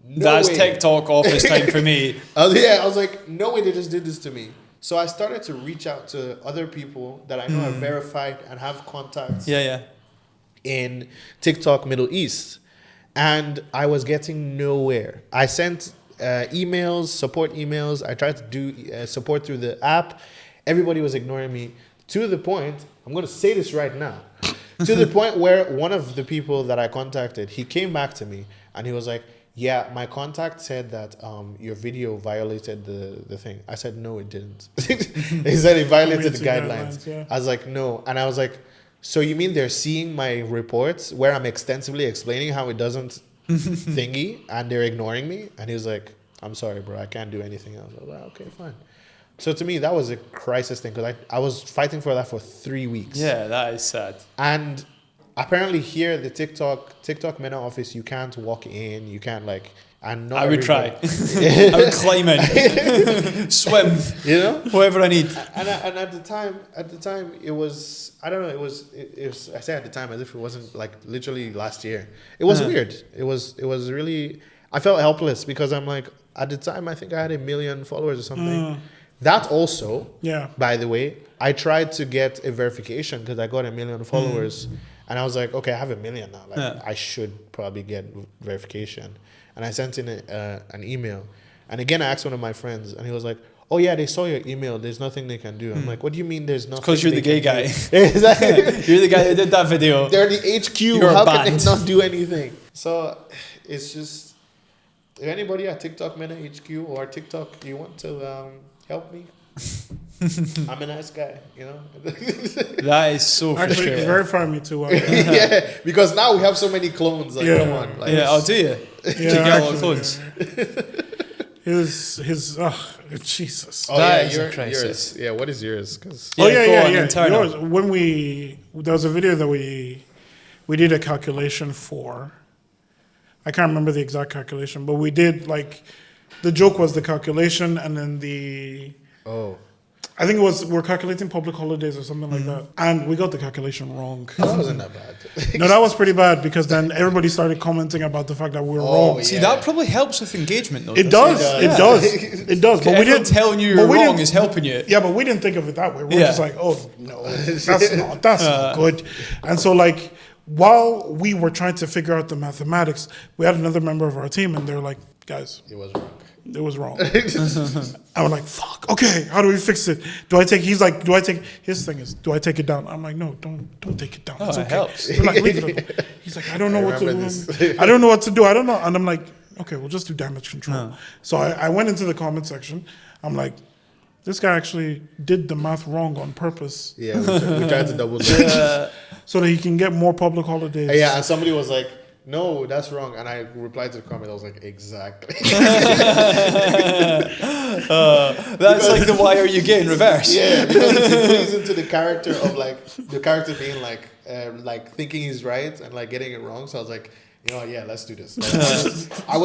no That's way. TikTok office time for me. I was like, no way they just did this to me. So I started to reach out to other people that I know are verified and have contacts Yeah. in TikTok Middle East. And I was getting nowhere. I sent emails, support emails. I tried to do support through the app. Everybody was ignoring me, to the point, I'm going to say this right now, to the point where one of the people that I contacted, he came back to me and he was like, yeah, my contact said that your video violated the thing. I said, no, it didn't. He said it violated the guidelines. Yeah. I was like, no. And I was like, so you mean they're seeing my reports where I'm extensively explaining how it doesn't thingy, and they're ignoring me? And he was like, I'm sorry, bro, I can't do anything else. I was like, okay, fine. So to me, that was a crisis thing, because I was fighting for that for 3 weeks. Yeah, that is sad. And apparently here, the TikTok MENA office, you can't walk in, you can't and not I would try. everybody- I would climb in, swim, You know? whatever I need. And at the time, it was, I don't know, it was, I say at the time as if it wasn't like literally last year. It was weird. It was really, I felt helpless, because I'm like, at the time, I think I had 1 million followers or something. That also, by the way, I tried to get a verification because I got 1 million followers. And I was like, okay, I have 1 million now. I should probably get verification. And I sent in an email. And again, I asked one of my friends, and he was like, oh, yeah, they saw your email. There's nothing they can do. I'm like, what do you mean there's nothing? Because you're the gay guy. Exactly. You're the guy that did that video. They're the HQ. You're How banned. can they not do anything? So it's just, if anybody at TikTok MENA HQ or TikTok, you want to help me, I'm a nice guy, you know. That is so Actually, frustrating. verify me too. Yeah, because now we have so many clones. Like, come on. Like, Yeah, I'll do you. Yeah, To get a lot of actually, clothes. His Jesus. Oh, That yeah, is a yours. crisis. Yeah, what is yours? 'Cause- Yeah, go on, internal. Yours, when there was a video that we did a calculation for. I can't remember the exact calculation, but we did the joke was the calculation, and then I think it was we're calculating public holidays or something like that, and we got the calculation wrong. that wasn't that bad. No, that was pretty bad, because then everybody started commenting about the fact that we were wrong. yeah. See, that probably helps with engagement, though. It doesn't does. Yeah. It does. It does. But we Everyone didn't. telling you but you're we wrong didn't- is helping you. Yeah, but we didn't think of it that way. We're Yeah. just like, oh no, that's not good. And so while we were trying to figure out the mathematics, we had another member of our team, and they're like, guys, It was wrong. it was wrong. I was like, fuck, okay, how do we fix it? He's like, his thing is, do I take it down? I'm like, no, don't take it down. Oh, It's it okay. helps. We're like, leave it alone. He's like, I don't know what to do. remember this. I don't know what to do. I don't know. And I'm like, okay, we'll just do damage control. So I went into the comment section. I'm like, this guy actually did the math wrong on purpose Yeah, we tried to double check. so that he can get more public holidays. Yeah, and somebody was like, no, that's wrong. And I replied to the comment, I was like, exactly. That's like the why are you gay in reverse. Yeah, because it plays into the character of like, the character being like thinking he's right and like getting it wrong. So I was like, you know, yeah, let's do this. I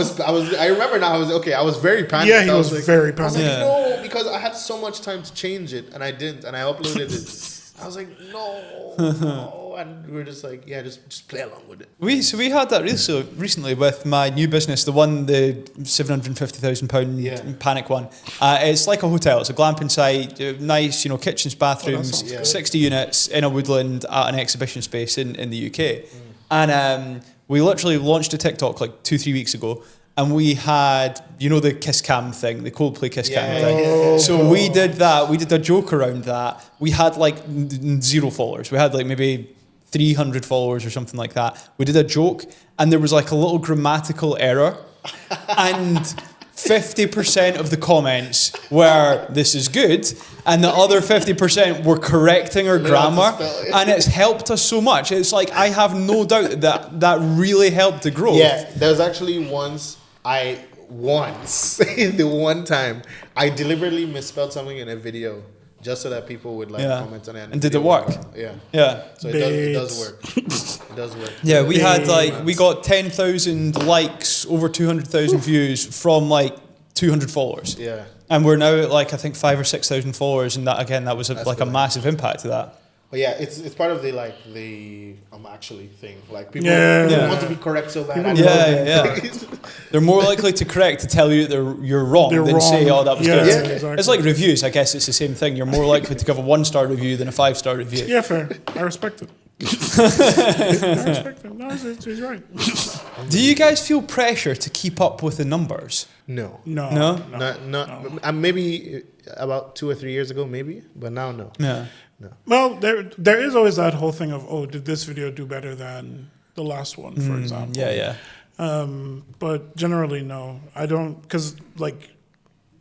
remember now, I was very panicked. Yeah, he was like, very I was panicked. like, no, because I had so much time to change it and I didn't. And I uploaded it. I was like, no. And we were just like, yeah, just play along with it. We had that recently with my new business, the £750,000 panic one. It's like a hotel. It's a glamping site, nice, kitchens, bathrooms, 60 units in a woodland at an exhibition space in the UK. And we literally launched a TikTok like 2-3 weeks ago. And we had, the kiss cam thing, the Coldplay kiss cam thing. So we did that. We did a joke around that. We had like 0 followers. We had like maybe 300 followers or something like that. We did a joke and there was like a little grammatical error. And 50% of the comments were, this is good. And the other 50% were correcting our grammar. And it's helped us so much. It's like, I have no doubt that really helped the growth. Yeah, there was actually the one time, I deliberately misspelled something in a video just so that people would comment on it. And did it work? Yeah. So it does work. It does work. Yeah, we had we got 10,000 likes, over 200,000 views from like 200 followers. Yeah. And we're now at like, I think 5,000 or 6,000 followers. And that was a massive impact to that. But yeah, it's part of the actually thing. Like people want to be correct so bad. Yeah. They're more likely to correct to tell you you're wrong than say, oh, that was good. Yeah, exactly. It's like reviews. I guess it's the same thing. You're more likely to give a 1-star review than a 5-star review. Yeah, fair. I respect it. I respect it. No, he's right. Do you guys feel pressure to keep up with the numbers? No. Maybe about 2 or 3 years ago, maybe, but now no. Yeah. No. Well, there is always that whole thing of, did this video do better than the last one, for example? Yeah. But generally, no. I don't, because,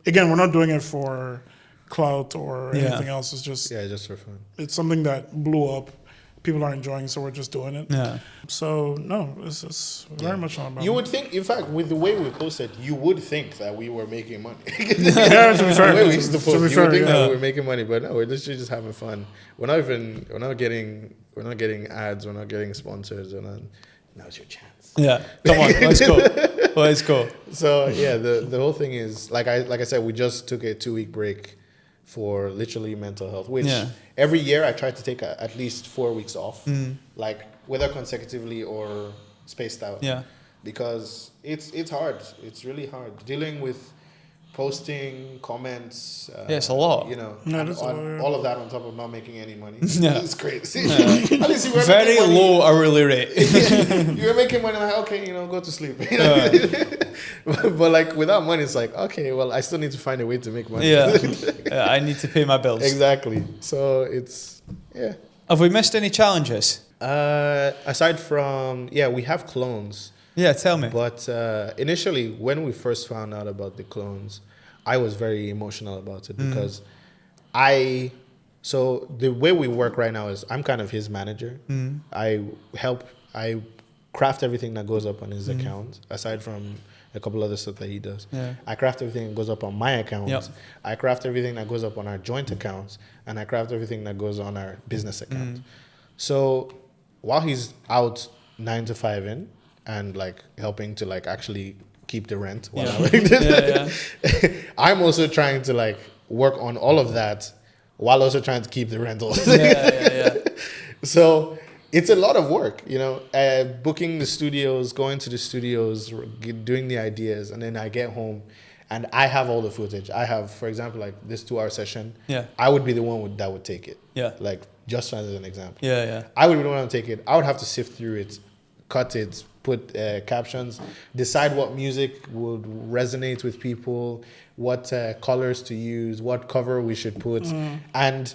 again, we're not doing it for clout or anything else. It's just for fun. It's something that blew up. People are enjoying, so we're just doing it. Yeah. So, no, it's very much not about You would think, in fact, with the way we posted, you would think that we were making money. To be fair. The way we used to post, you would think that we were making money, but no, we're literally just having fun. We're not getting ads, we're not getting sponsors, now's your chance. Yeah. Come on, let's go. So yeah, the whole thing is like I said, we just took a 2-week break for literally mental health, which every year I try to take at least 4 weeks off, like whether consecutively or spaced out. Yeah. Because it's hard. It's really hard dealing with posting, comments. It's a lot. All of that on top of not making any money. Yeah. It's crazy. At least you were very low hourly rate. You were making money, like, okay, go to sleep. But without money, it's like, okay, well, I still need to find a way to make money. Yeah. I need to pay my bills. Exactly. So it's Have we missed any challenges? Aside from we have clones. Yeah, tell me. But initially, when we first found out about the clones, I was very emotional about it because so the way we work right now is I'm kind of his manager. I craft everything that goes up on his account, aside from a couple other stuff that he does. Yeah. I craft everything that goes up on my account. Yep. I craft everything that goes up on our joint accounts, and I craft everything that goes on our business account. So while he's out 9 to 5 in, and helping to actually keep the rent while I'm also trying to work on all of that while also trying to keep the rentals. So it's a lot of work, booking the studios, going to the studios, doing the ideas, and then I get home and I have all the footage. I have, for example, this 2-hour session. Yeah. I would be the one that would take it. Yeah. Just as an example. Yeah. I would be the one to take it. I would have to sift through it, cut it, put captions, decide what music would resonate with people, what colors to use, what cover we should put. And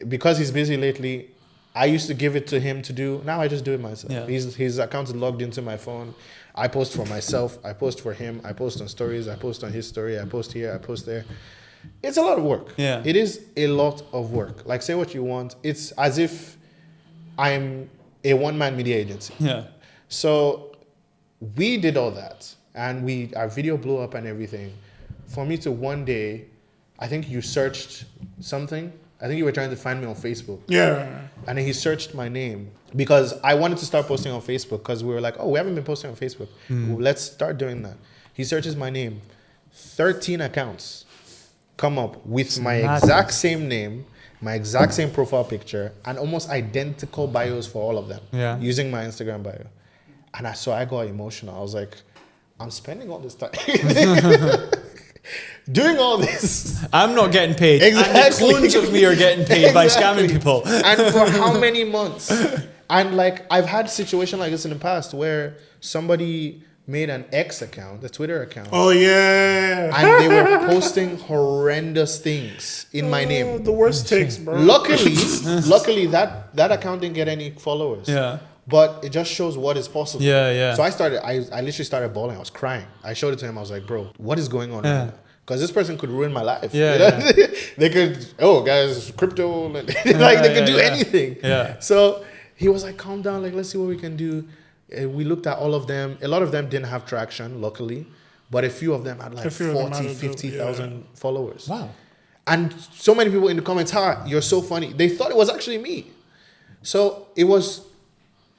because he's busy lately, I used to give it to him to do. Now I just do it myself. Yeah. His account is logged into my phone. I post for myself. I post for him. I post on stories. I post on his story. I post here. I post there. It's a lot of work. Yeah. It is a lot of work. Say what you want. It's as if I'm a one-man media agency. Yeah. So we did all that, and our video blew up and everything. For me to one day, I think you searched something. I think you were trying to find me on Facebook. Yeah. And then he searched my name because I wanted to start posting on Facebook because we were like, oh, we haven't been posting on Facebook. Well, let's start doing that. He searches my name. 13 accounts come up with my exact same name, my exact same profile picture, and almost identical bios for all of them using my Instagram bio. And so I got emotional. I was like, I'm spending all this time doing all this. I'm not getting paid. Exactly. And the clones of me are getting paid by scamming people. And for how many months? And like, I've had situations like this in the past where somebody made an X account, a Twitter account. Oh, yeah. And they were posting horrendous things in my name. The worst takes, bro. Luckily, that account didn't get any followers. Yeah. But it just shows what is possible. Yeah. So I literally started bawling. I was crying. I showed it to him. I was like, bro, what is going on right now? Because this person could ruin my life. Yeah. They could, guys, crypto. Like, they could do anything. Yeah. So he was like, calm down. Like, let's see what we can do. We looked at all of them. A lot of them didn't have traction, luckily. But a few of them had like 40, 50,000 followers. Wow. And so many people in the comments, you're so funny. They thought it was actually me. So it was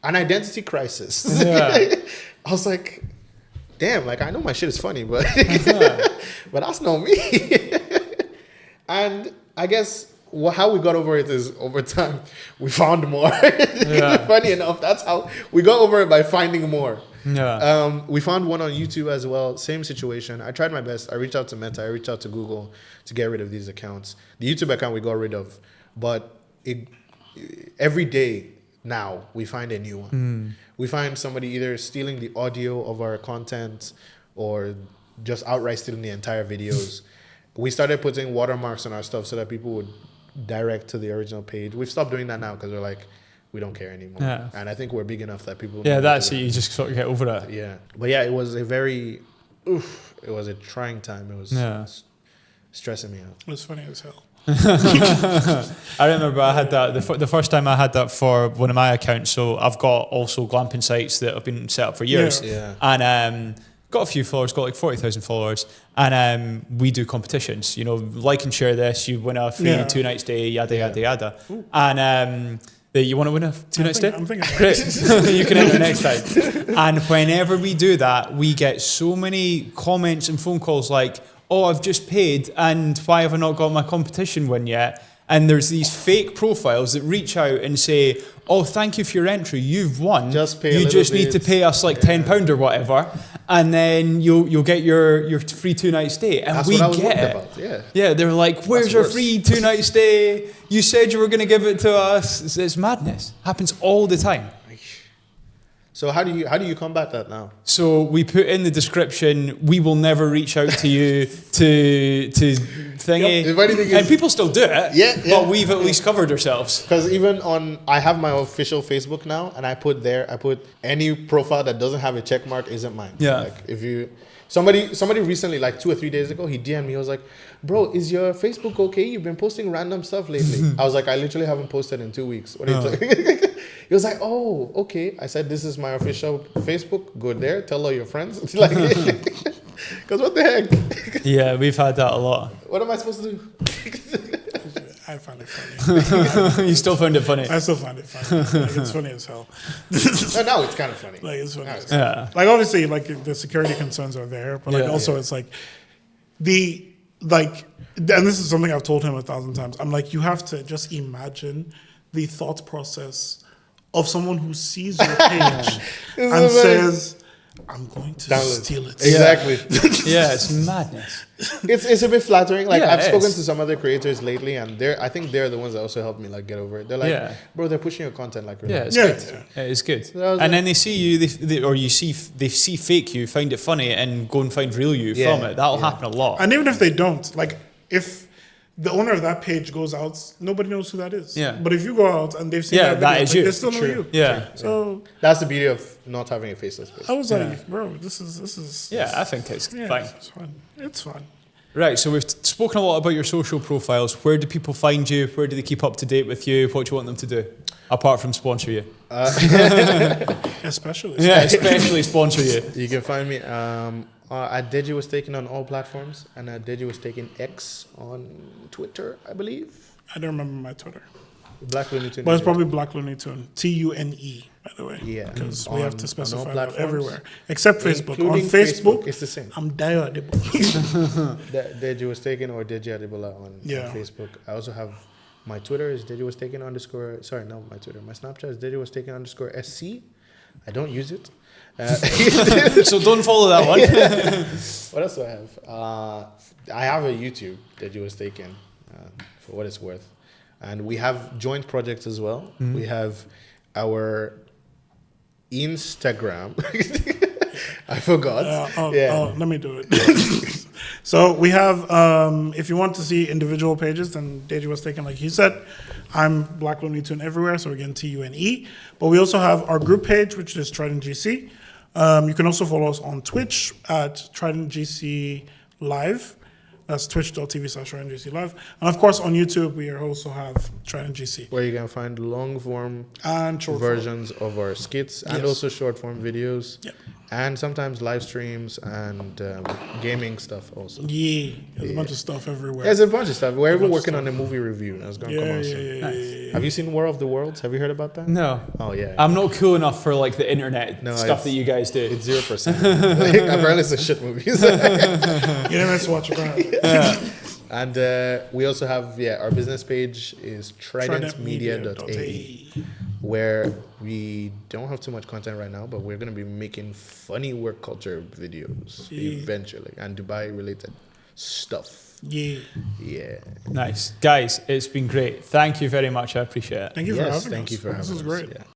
an identity crisis. Yeah. I was like, damn, like I know my shit is funny, but but that's not me. And I guess how we got over it is over time we found more. Funny enough, that's how we got over it, by finding more. Yeah. We found one on YouTube as well. Same situation. I tried my best. I reached out to Meta. I reached out to Google to get rid of these accounts. The YouTube account we got rid of, but every day now we find a new one. We find somebody either stealing the audio of our content or just outright stealing the entire videos. We started putting watermarks on our stuff so that people would direct to the original page. We've stopped doing that now because we're like, we don't care anymore. Yeah. And I think we're big enough that people... Yeah, that's it. You just sort of get over it. Yeah. But yeah, it was a very... it was a trying time. It was stressing me out. It was funny as hell. I remember I had that the first time I had that for one of my accounts. So I've got also glamping sites that have been set up for years. And got a few followers, got like 40,000 followers, and we do competitions. You know, like and share this, you win a free 2 night stay, yada yada yada. Ooh. And you want to win a 2 night stay? I'm thinking great. You can enter next time. And whenever we do that, we get so many comments and phone calls like, oh, I've just paid, and why have I not got my competition win yet? And there's these fake profiles that reach out and say, oh, thank you for your entry, you've won. You just need to pay us like £10 or whatever, and then you'll get your free 2 night stay. And that's we what I was get about. it. Yeah, they're like, where's our free 2 night stay? You said you were going to give it to us. It's madness. Happens all the time. So how do you combat that now? So we put in the description, we will never reach out to you to thingy. And people still do it, but we've at least covered ourselves. Because even I have my official Facebook now, and I put any profile that doesn't have a check mark isn't mine. Yeah. Like if you, somebody recently, like 2 or 3 days ago, he DM'd me, he was like, bro, is your Facebook okay? You've been posting random stuff lately. I was like, I literally haven't posted in 2 weeks. What are you talking? He was like, oh, okay. I said, this is my official Facebook. Go there. Tell all your friends. Like, because what the heck? Yeah, we've had that a lot. What am I supposed to do? I found it funny. You still found it funny? I still find it funny. Like, it's funny as hell. No, now it's kind of funny. Like, it's funny as hell. Like, obviously, like, the security concerns are there. But, like, also it's like, and this is something I've told him 1,000 times. I'm like, you have to just imagine the thought process of someone who sees your page and says, I'm going to steal it. Exactly. Yeah, it's madness. It's a bit flattering. Like I've spoken to some other creators lately, and I think they're the ones that also helped me like get over it. They're like, bro, they're pushing your content like really. Yeah, it's good. Yeah, it's good. So and then they see you, they see fake you, find it funny, and go and find real you from it. That'll happen a lot. And even if they don't, like if the owner of that page goes out, nobody knows who that is. Yeah. But if you go out and they've seen that video, is you. They still know you. Yeah. So that's the beauty of not having a faceless page. I was like, bro, this is. Yeah, I think it's fine. It's fun. It's fun. Right, so we've spoken a lot about your social profiles. Where do people find you? Where do they keep up to date with you? What do you want them to do? Apart from sponsor you. Especially. Yeah, especially sponsor you. You can find me at Deji Was Taken on all platforms, and at Deji Was Taken X on Twitter, I believe. I don't remember my Twitter. Black Looney Tune. But it's probably Black Looney Tune. TUNE, by the way. Yeah. Because we have to specify that platforms, everywhere. Except Facebook. On including Facebook, it's the same. I'm Dayo Adebola. Deji Was Taken or Deji Adebola on Yeah. Facebook. I also have my Twitter is Deji Was Taken _. Sorry, no, my Twitter. My Snapchat is Deji Was Taken _SC. I don't use it. So don't follow that one. What else do I have? I have a YouTube Deji Was Taken, for what it's worth. And we have joint projects as well. Mm-hmm. We have our Instagram. I forgot. Let me do it. So we have, if you want to see individual pages, then Deji Was Taken, like he said. I'm Black Looney Tune everywhere, so again, TUNE. But we also have our group page, which is Trident GC. You can also follow us on Twitch at Trident GC Live. That's twitch.tv/TridentGC Live. And of course, on YouTube, we also have Trident GC. Where you can find long form and short versions of our skits and also short form videos. Yep. And sometimes live streams and gaming stuff also. Yeah, there's a bunch of stuff everywhere. There's a bunch of stuff. We're even working on a movie review that's going to come out soon. Nice. Have you seen War of the Worlds? Have you heard about that? No. Oh, yeah. I'm not cool enough for like the internet stuff that you guys do. It's 0%. Apparently it's a shit movie. You never have to watch it. Yeah. And we also have, our business page is tridentmedia.ae, where we don't have too much content right now, but we're going to be making funny work culture videos eventually and Dubai related stuff. Yeah. Nice. Guys, it's been great. Thank you very much. I appreciate it. Thank you for having us. Thank you for having us. This is great. Yeah.